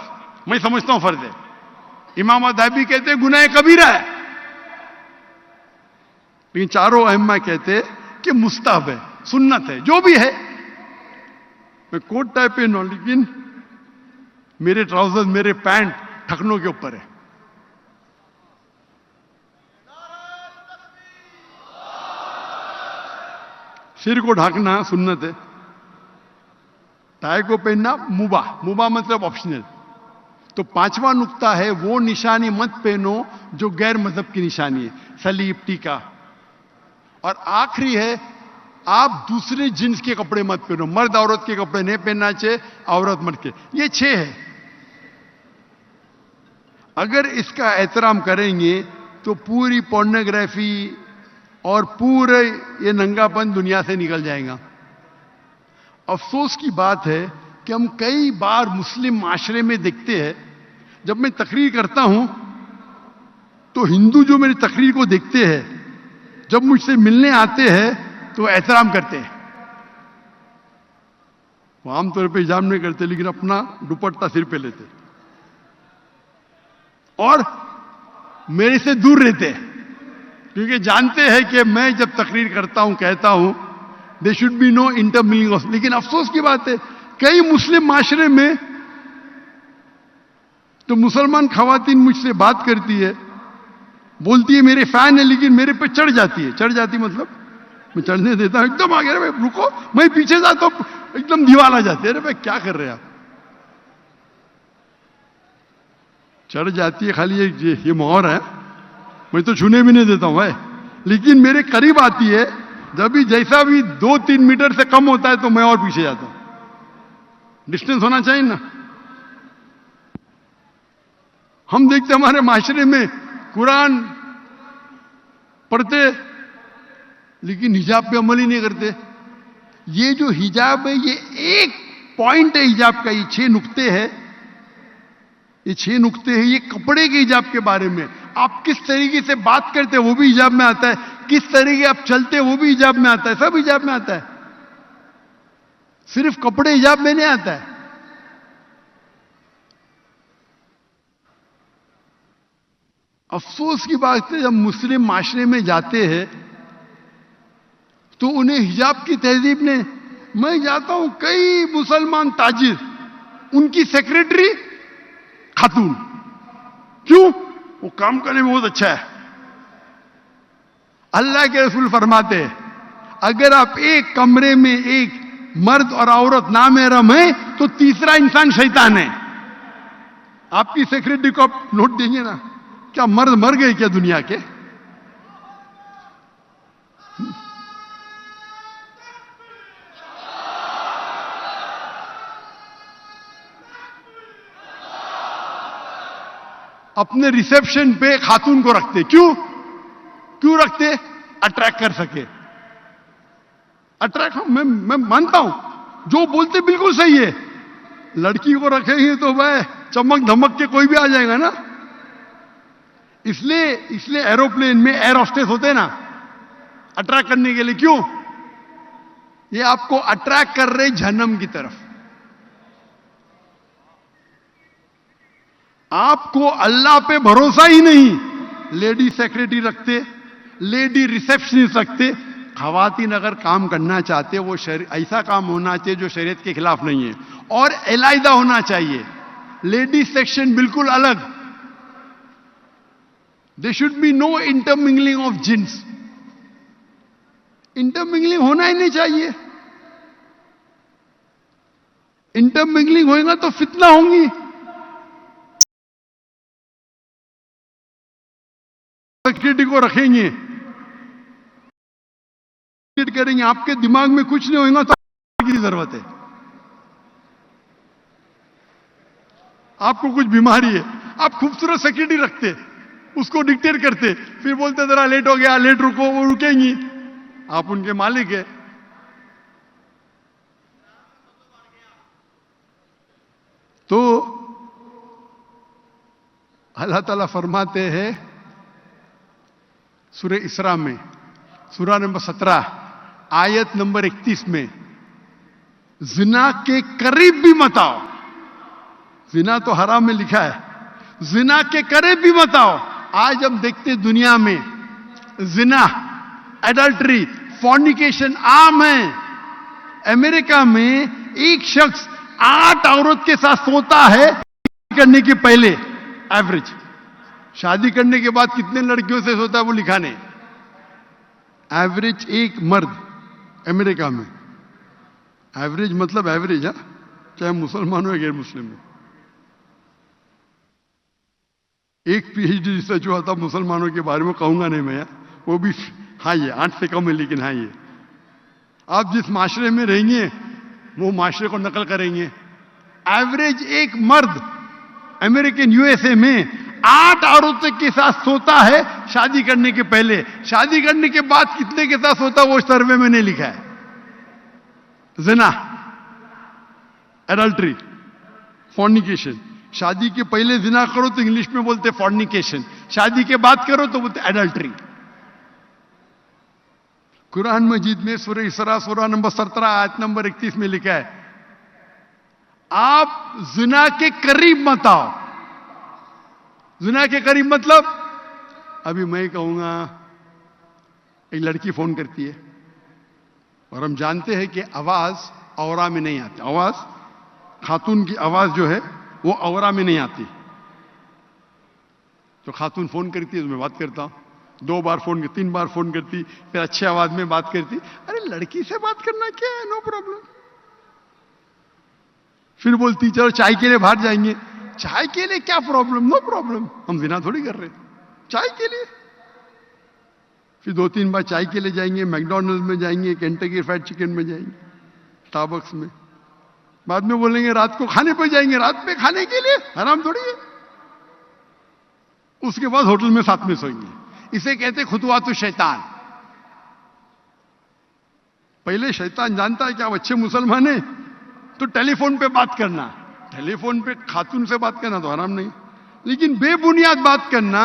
میں سمجھتا ہوں فرض ہے. امام ذہبی کہتے ہیں گناہ کبیرہ ہے, لیکن چاروں ائمہ کہتے کہ مستحب ہے, سنت ہے, جو بھی ہے. میں کوٹ ٹائی پہن رہا ہوں لیکن میرے ٹراؤزر میرے پینٹ ٹھکنوں کے اوپر ہے. سر کو ڈھانکنا سنت ہے, ٹائی کو پہننا مباح مطلب آپشنل. تو 5واں نقطہ ہے, وہ نشانی مت پہنو جو غیر مذہب کی نشانی ہے, صلیب, ٹیکا. اور آخری ہے, آپ دوسرے جنس کے کپڑے مت پہنو, مرد عورت کے کپڑے نہیں پہننا چاہیے, عورت مرد کے. یہ 6 ہے. اگر اس کا احترام کریں گے تو پوری پورنوگرافی اور پورے یہ ننگا پن دنیا سے نکل جائے گا. افسوس کی بات ہے کہ ہم کئی بار مسلم معاشرے میں دیکھتے ہیں, جب میں تقریر کرتا ہوں تو ہندو جو میری تقریر کو دیکھتے ہیں, جب مجھ سے ملنے آتے ہیں تو احترام کرتے ہیں. وہ عام طور پہ حجاب نہیں کرتے لیکن اپنا دوپٹہ سر پہ لیتے اور میرے سے دور رہتے ہیں, کیونکہ جانتے ہیں کہ میں جب تقریر کرتا ہوں کہتا ہوں دے شوڈ بی نو انٹرمنگلنگ. لیکن افسوس کی بات ہے کئی مسلم معاشرے میں تو مسلمان خواتین مجھ سے بات کرتی ہے, بولتی ہے میرے فین ہے, لیکن میرے پہ چڑھ جاتی مطلب میں چڑھنے دیتا ہوں, ایک دم آگے رہے رکو, میں پیچھے جاتا ہوں ایک دم دیوال آ جاتے, ارے بھائی کیا کر رہے آپ. چڑھ جاتی ہے, خالی یہ مہر ہے, میں تو چھونے بھی نہیں دیتا ہوں بھائی. لیکن میرے قریب آتی ہے, جب بھی جیسا بھی 2-3 میٹر سے کم ہوتا ہے تو میں اور پیچھے جاتا ہوں. ڈسٹینس ہونا چاہیے نا. ہم دیکھتے ہمارے معاشرے میں قرآن پڑھتے لیکن حجاب پہ عمل ہی نہیں کرتے. یہ جو حجاب ہے یہ ایک پوائنٹ ہے حجاب کا, یہ 6 نقطے ہیں, یہ 6 نقطے ہیں. یہ کپڑے کے حجاب کے بارے میں. آپ کس طریقے سے بات کرتے ہیں وہ بھی حجاب میں آتا ہے, کس طریقے آپ چلتے ہیں وہ بھی حجاب میں آتا ہے, سب حجاب میں آتا ہے. صرف کپڑے حجاب میں نہیں آتا ہے. افسوس کی بات ہے جب مسلم معاشرے میں جاتے ہیں تو انہیں حجاب کی تہذیب نے, میں جاتا ہوں کئی مسلمان تاجر, ان کی سیکریٹری خاتون. کیوں؟ وہ کام کرنے میں بہت اچھا ہے. اللہ کے رسول فرماتے ہیں اگر آپ ایک کمرے میں ایک مرد اور عورت نامحرم ہیں تو تیسرا انسان شیطان ہے. آپ کی سیکریٹری کو آپ نوٹ دیں گے نا, کیا مرد مر گئے کیا دنیا کے؟ اپنے ریسیپشن پہ خاتون کو رکھتے. کیوں رکھتے؟ اٹریکٹ کر سکے. اٹریکٹ, میں مانتا ہوں جو بولتے بالکل صحیح ہے. لڑکی کو رکھیں گے تو بھائی چمک دھمک کے کوئی بھی آ جائے گا نا. اس لیے ایروپلین میں ایئر ہوسٹس ہوتے ہیں نا, اٹریکٹ کرنے کے لیے. کیوں؟ یہ آپ کو اٹریکٹ کر رہے جہنم کی طرف. آپ کو اللہ پہ بھروسہ ہی نہیں, لیڈی سیکریٹری رکھتے, لیڈی ریسیپشنسٹ رکھتے. خواتین اگر کام کرنا چاہتے وہ ایسا کام ہونا چاہیے جو شریعت کے خلاف نہیں ہے, اور علیحدہ ہونا چاہیے. لیڈی سیکشن بالکل الگ. There should be no intermingling of jins. انٹرمنگلنگ ہونا ہی نہیں چاہیے. انٹرمنگلنگ ہوئے گا تو فتنہ ہوں گی. سیکریٹری کو رکھیں گے, کریں گے, آپ کے دماغ میں کچھ نہیں ہوئے گا تو کی ضرورت ہے. آپ کو کچھ بیماری ہے, آپ خوبصورت سیکریٹری رکھتے, اس کو ڈکٹیٹ کرتے, پھر بولتے ذرا لیٹ ہو گیا, لیٹ رکو, وہ رکیں گی. آپ ان کے مالک ہیں. تو اللہ تعالیٰ فرماتے ہیں سورہ اسراء میں, سورہ نمبر 17 آیت نمبر 31 میں, زنا کے قریب بھی مت آؤ. زنا تو حرام میں لکھا ہے, زنا کے قریب بھی مت آؤ. آج ہم دیکھتے دنیا میں زنا, ایڈلٹری, فورنیکیشن عام ہے. امریکہ میں ایک شخص 8 عورت کے ساتھ سوتا ہے کرنے کے پہلے. ایوریج شادی کرنے کے بعد کتنے لڑکیوں سے سوتا ہے وہ لکھا نہیں. ایوریج ایک مرد امریکہ میں, ایوریج مطلب ایوریج ہے, چاہے مسلمان ہو یا غیر مسلم ہو. ایک پی ایچ ڈی ریسرچ ہوا تھا مسلمانوں کے بارے میں, کہوں گا نہیں میں, وہ بھی ہاں یہ 8 سے کم ہے, لیکن ہاں یہ آپ جس معاشرے میں رہیں گے وہ معاشرے کو نقل کریں گے. ایوریج ایک مرد امریکن یو ایس اے میں 8 عورتوں کے ساتھ سوتا ہے شادی کرنے کے پہلے. شادی کرنے کے بعد کتنے کے ساتھ سوتا وہ سروے میں نہیں لکھا ہے. زنا, ایڈلٹری, فورنیکیشن. شادی کے پہلے زنا کرو تو انگلش میں بولتے فورنیکیشن, شادی کے بعد کرو تو بولتے ایڈلٹری. قرآن مجید میں سورہ اسراء سورہ نمبر 17 آیت نمبر 31 میں لکھا ہے آپ زنا کے قریب مت آؤ. زنا کے قریب مطلب, ابھی میں کہوں گا ایک لڑکی فون کرتی ہے اور ہم جانتے ہیں کہ آواز اورا میں نہیں آتی. آواز خاتون کی آواز جو ہے وہ اورا میں نہیں آتی. تو خاتون فون کرتی ہے تو میں بات کرتا ہوں, 2 بار فون کرتی, 3 بار فون کرتی, پھر اچھے آواز میں بات کرتی. ارے لڑکی سے بات کرنا کیا ہے, نو پرابلم. پھر بولتی چلو چائے کے لیے باہر جائیں گے. چائے کے لیے کیا پرابلم, نو پرابلم, ہم زنا تھوڑی کر رہے, چائے کے لیے. پھر 2-3 بار چائے کے لیے جائیں گے, میکڈونلڈ میں جائیں گے, کینٹکی فرائڈ چکن میں جائیں گے, اسٹاربکس میں. بعد میں بولیں گے رات کو کھانے پہ جائیں گے, رات میں کھانے کے لیے, حرام تھوڑی ہے. اس کے بعد ہوٹل میں ساتھ میں سوئیں گے. اسے کہتے خطوات الشیطان. پہلے شیطان جانتا ہے کہ آپ اچھے مسلمان ہیں تو ٹیلی فون پہ بات کرنا، ٹیلی فون پہ خاتون سے بات کرنا تو حرام نہیں، لیکن بے بنیاد بات کرنا،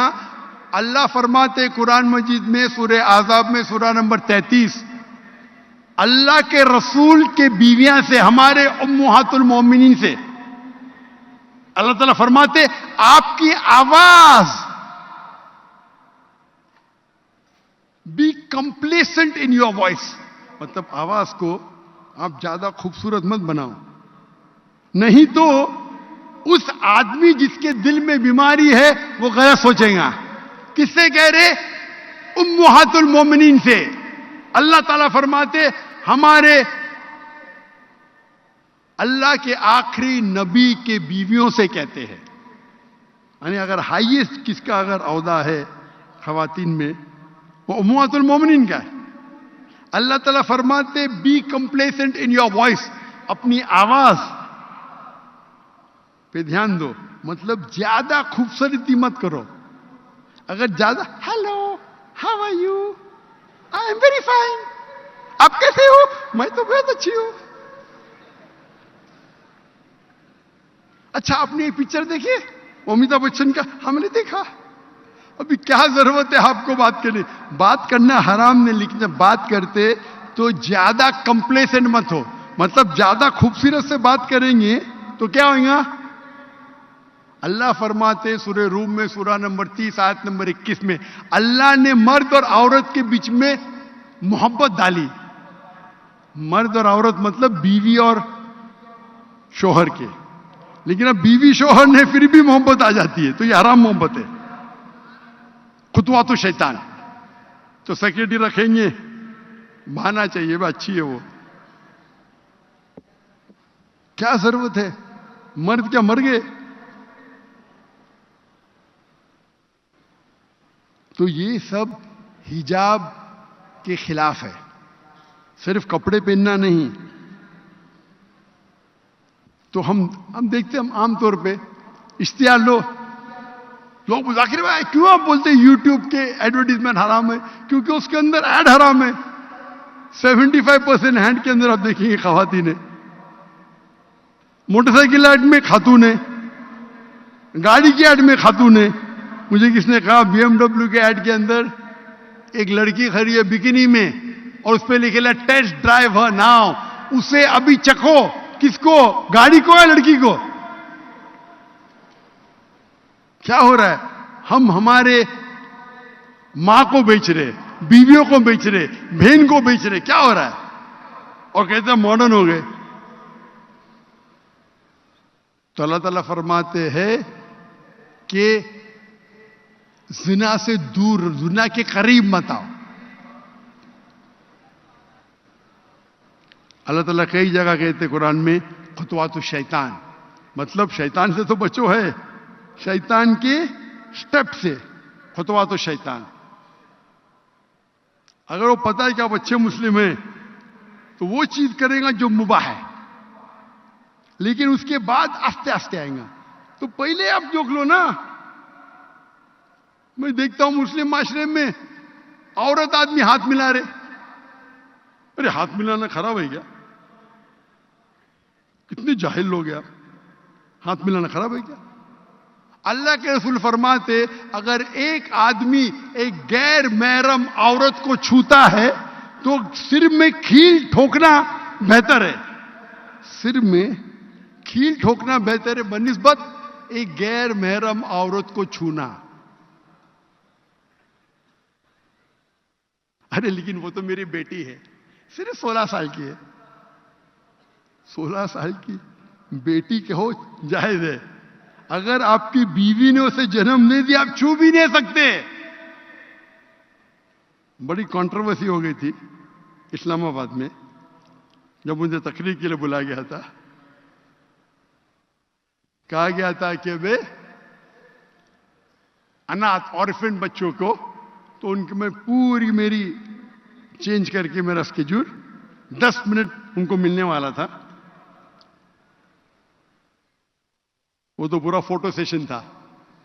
اللہ فرماتے قرآن مجید میں سورہ احزاب میں سورہ نمبر 33، اللہ کے رسول کے بیویاں سے، ہمارے امہات المومنین سے اللہ تعالیٰ فرماتے آپ کی آواز be complacent in your voice, مطلب آواز کو آپ زیادہ خوبصورت مت بناؤ، نہیں تو اس آدمی جس کے دل میں بیماری ہے وہ غلط سوچے گا۔ کس سے کہہ رہے؟ امہات المومنین سے۔ اللہ تعالیٰ فرماتے ہمارے اللہ کے آخری نبی کے بیویوں سے کہتے ہیں، یعنی اگر ہائیسٹ کس کا اگر عہدہ ہے خواتین میں وہ امہات المومنین کا ہے۔ اللہ تعالیٰ فرماتے be complacent in your voice, اپنی آواز پہ دھیان دو، مطلب زیادہ خوبصورتی مت کرو۔ اگر زیادہ hello how are you I am very fine, آپ کیسے ہو؟ میں تو بہت اچھی ہوں۔ اچھا آپ نے ایک پکچر دیکھی امیتابھ بچن کا؟ ہم نے دیکھا۔ ابھی کیا ضرورت ہے آپ کو بات کرنے؟ بات کرنا حرام نہیں، لیکن جب بات کرتے تو زیادہ کمپلیسنٹ مت ہو، مطلب زیادہ خوبصورت سے بات کریں گے تو کیا ہوئے گا؟ اللہ فرماتے سورہ روم میں سورہ نمبر 30 آیت نمبر 21 میں اللہ نے مرد اور عورت کے بیچ میں محبت ڈالی۔ مرد اور عورت مطلب بیوی اور شوہر کے، لیکن اب بیوی شوہر نے پھر بھی محبت آ جاتی ہے تو یہ حرام محبت ہے، خطوات شیطان۔ تو سیکرٹری رکھیں گے، بہانا چاہیے وہ اچھی ہے، وہ کیا ضرورت ہے؟ مرد کیا مر گئے؟ تو یہ سب حجاب کے خلاف ہے، صرف کپڑے پہننا نہیں۔ تو ہم دیکھتے ہیں، ہم عام طور پہ اشتہار لوگ ذاکر بھائی کیوں آپ بولتے ہیں یوٹیوب کے ایڈورٹیزمنٹ حرام ہے؟ کیونکہ اس کے اندر ایڈ حرام ہے۔ 75% ہینڈ کے اندر آپ دیکھیں گے خواتین ہیں، موٹر سائیکل ایڈ میں خاتون ہیں، گاڑی کی ایڈ میں خاتون ہیں۔ مجھے کس نے کہا BMW کے ایڈ کے اندر ایک لڑکی کھڑی ہے بکینی میں اور اس پہ لکھے لا ٹیسٹ ڈرائیو ہر ناؤ، اسے ابھی چکھو۔ کس کو؟ گاڑی کو یا لڑکی کو؟ کیا ہو رہا ہے؟ ہم ہمارے ماں کو بیچ رہے، بیویوں کو بیچ رہے، بہن کو بیچ رہے، کیا ہو رہا ہے؟ اور کہتے ہیں ماڈرن ہو گئے۔ تو اللہ تعالیٰ فرماتے ہیں کہ زنا سے دور، زنا کے قریب مت آؤ۔ اللہ تعالیٰ کئی جگہ کہتے قرآن میں خطوات الشیطان، مطلب شیطان سے تو بچو ہے، شیطان کے سٹیپ سے، خطوات الشیطان۔ اگر وہ پتہ ہے کہ آپ اچھے مسلم ہیں تو وہ چیز کرے گا جو مباح ہے، لیکن اس کے بعد آستے آستے آئیں گا۔ تو پہلے آپ جوک لو نا۔ میں دیکھتا ہوں مسلم معاشرے میں عورت آدمی ہاتھ ملا رہے، ارے ہاتھ ملانا خراب ہے کیا؟ کتنے جاہل لوگ ہیں، ہاتھ ملانا خراب ہے کیا؟ اللہ کے رسول فرماتے اگر ایک آدمی ایک غیر محرم عورت کو چھوتا ہے تو سر میں کھیل ٹھوکنا بہتر ہے، سر میں کھیل ٹھوکنا بہتر ہے بنسبت ایک غیر محرم عورت کو چھونا۔ ارے لیکن وہ تو میری بیٹی ہے، صرف 16 سال کی ہے۔ 16 سال کی بیٹی کے ہو جائز ہے، اگر آپ کی بیوی نے اسے جنم نہیں دیا آپ چھو بھی نہیں سکتے۔ بڑی کنٹروورسی ہو گئی تھی اسلام آباد میں جب مجھے تقریر کے لیے بلایا گیا تھا۔ کہا گیا تھا کہ بے اناتھ آرفن بچوں کو، تو ان کے میں پوری میری چینج کر کے میرا اسکیڈول 10 منٹ ان کو ملنے والا تھا۔ وہ تو پورا فوٹو سیشن تھا،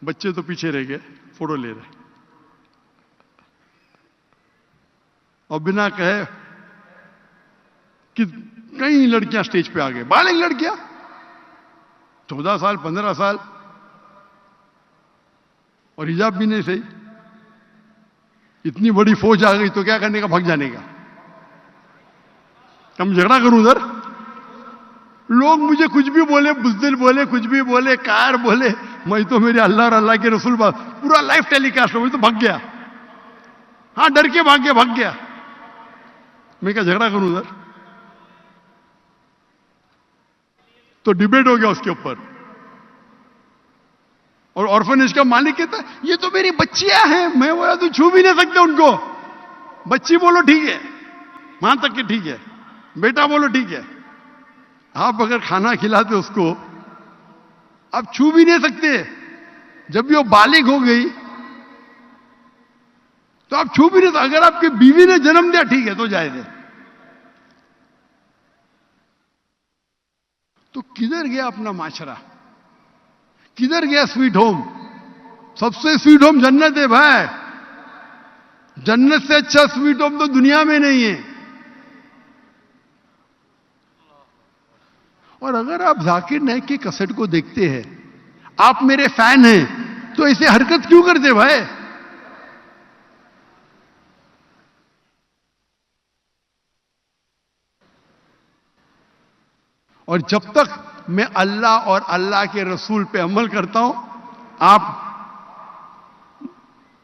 بچے تو پیچھے رہ گئے فوٹو لے رہے، اور بنا کہے کہ کئی لڑکیاں اسٹیج پہ آ گئے, بالغ لڑکیاں 14 سال 15 سال, اور حجاب بھی نہیں صحیح. اتنی بڑی فوج آ گئی تو کیا کرنے کا, بھگ جانے کا. ہم جھگڑا کروں ادھر, لوگ مجھے کچھ بھی بولے, بزدل بولے, کچھ بھی بولے, کار بولے, میں تو میرے اللہ اور اللہ کے رسول بات پورا لائف ٹیلی کاسٹ ہو, میں تو بھگ گیا. ہاں ڈر کے بھگ گیا. میں کیا جھگڑا کروں ادھر؟ تو ڈیبیٹ ہو گیا اس کے اوپر. اور آرفنیج کا مالک کہتا ہے یہ تو میری بچیاں ہیں, میں بولا تو چھو بھی نہیں سکتے ان کو. بچی بولو ٹھیک ہے, وہاں تک کہ ٹھیک ہے, بیٹا بولو ٹھیک ہے. آپ اگر کھانا کھلاتے اس کو, آپ چھو بھی نہیں سکتے. جب بھی وہ بالغ ہو گئی تو آپ چھو بھی نہیں سکتے. اگر آپ کی بیوی نے جنم دیا ٹھیک ہے تو جائز ہے. تو کدھر گیا اپنا معاشرہ, کدھر گیا سویٹ ہوم؟ سب سے سویٹ ہوم جنت ہے بھائی. جنت سے اچھا سویٹ ہوم تو دنیا میں نہیں ہے. اور اگر آپ ذاکر نائک کی کیسٹ کو دیکھتے ہیں, آپ میرے فین ہیں, تو ایسے حرکت کیوں کرتے بھائی؟ اور جب تک میں اللہ اور اللہ کے رسول پہ عمل کرتا ہوں, آپ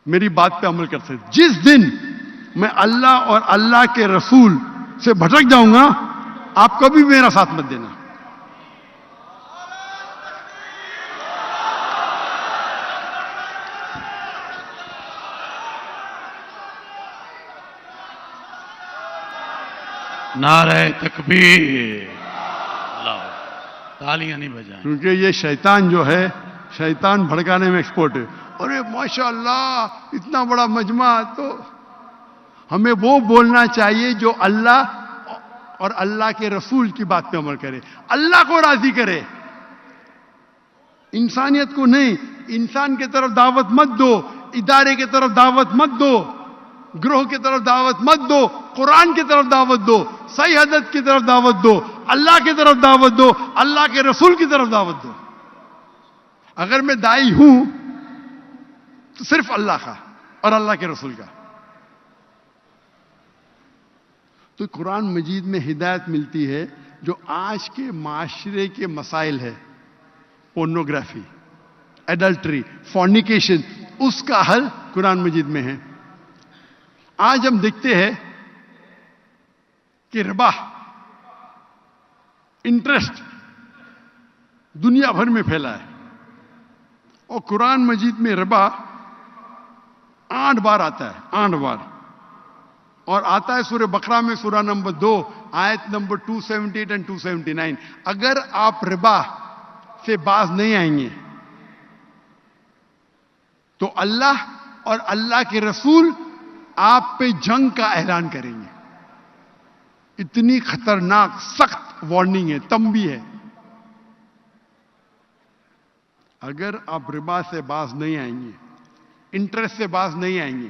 میری بات پہ عمل کر سکتے. جس دن میں اللہ اور اللہ کے رسول سے بھٹک جاؤں گا, آپ کبھی میرا ساتھ مت دینا. نعرہ تکبیر. اللہ, تالیاں نہیں بجائیں. کیونکہ یہ شیطان جو ہے, شیطان بھڑکانے میں ایکسپورٹ ہے. ارے ماشاء اللہ اتنا بڑا مجمع, تو ہمیں وہ بولنا چاہیے جو اللہ اور اللہ کے رسول کی بات پہ عمل کرے, اللہ کو راضی کرے, انسانیت کو نہیں. انسان کی طرف دعوت مت دو, ادارے کی طرف دعوت مت دو, گروہ کی طرف دعوت مت دو, قرآن کی طرف دعوت دو, صحیح حدیث کی طرف دعوت دو, اللہ کی طرف دعوت دو, اللہ کے رسول کی طرف دعوت دو. اگر میں دائی ہوں تو صرف اللہ کا اور اللہ کے رسول کا. تو قرآن مجید میں ہدایت ملتی ہے جو آج کے معاشرے کے مسائل ہے, پورنوگرافی, ایڈلٹری, فورنیکیشن, اس کا حل قرآن مجید میں ہے. آج ہم دیکھتے ہیں کہ ربا, انٹرسٹ دنیا بھر میں پھیلا ہے, اور قرآن مجید میں ربا 8 بار آتا ہے, 8 بار. اور آتا ہے سورہ بقرہ میں, سورہ نمبر 2 آیت نمبر 278 اور 279. اگر آپ ربا سے باز نہیں آئیں گے تو اللہ اور اللہ کے رسول آپ پہ جنگ کا اعلان کریں گے. اتنی خطرناک سخت وارننگ ہے, تنبیہ ہے. اگر آپ ربا سے باز نہیں آئیں گے, انٹرسٹ سے باز نہیں آئیں گے,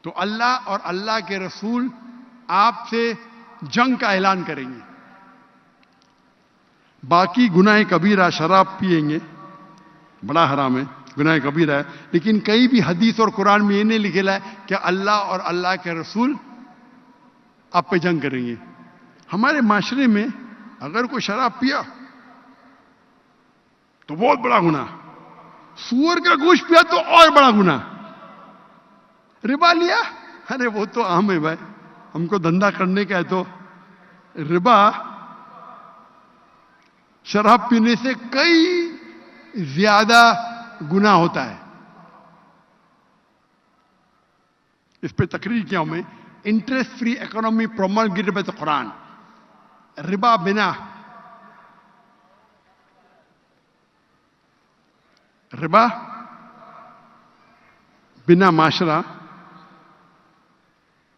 تو اللہ اور اللہ کے رسول آپ سے جنگ کا اعلان کریں گے. باقی گناہ کبیرہ, شراب پیئیں گے, بڑا حرام ہے, گناہ کبیرہ ہے, لیکن کئی بھی حدیث اور قرآن میں یہ نہیں لکھا ہے کہ اللہ اور اللہ کے رسول آپ پہ جنگ کریں گے. ہمارے معاشرے میں اگر کوئی شراب پیا تو بہت بڑا گناہ, سور کا گوشت پیا تو اور بڑا گناہ, ربا لیا, ارے وہ تو عام ہے بھائی, ہم کو دھندا کرنے کا ہے. تو ربا شراب پینے سے کئی زیادہ گناہ ہوتا ہے. اس پہ تقریر کیا ہوں میں, interest free economy promulgated by the Quran. ربا بنا, ربا بنا معاشرہ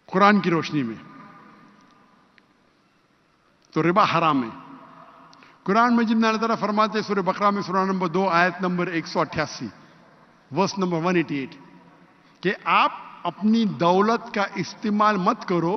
قرآن کی روشنی میں تو ربا حرام ہے. قرآن مجید میں اللہ تعالیٰ فرماتے ہیں سورہ بقرہ میں, سورہ نمبر 2 آیت نمبر 188, ورس نمبر 188, کہ آپ اپنی دولت کا استعمال مت کرو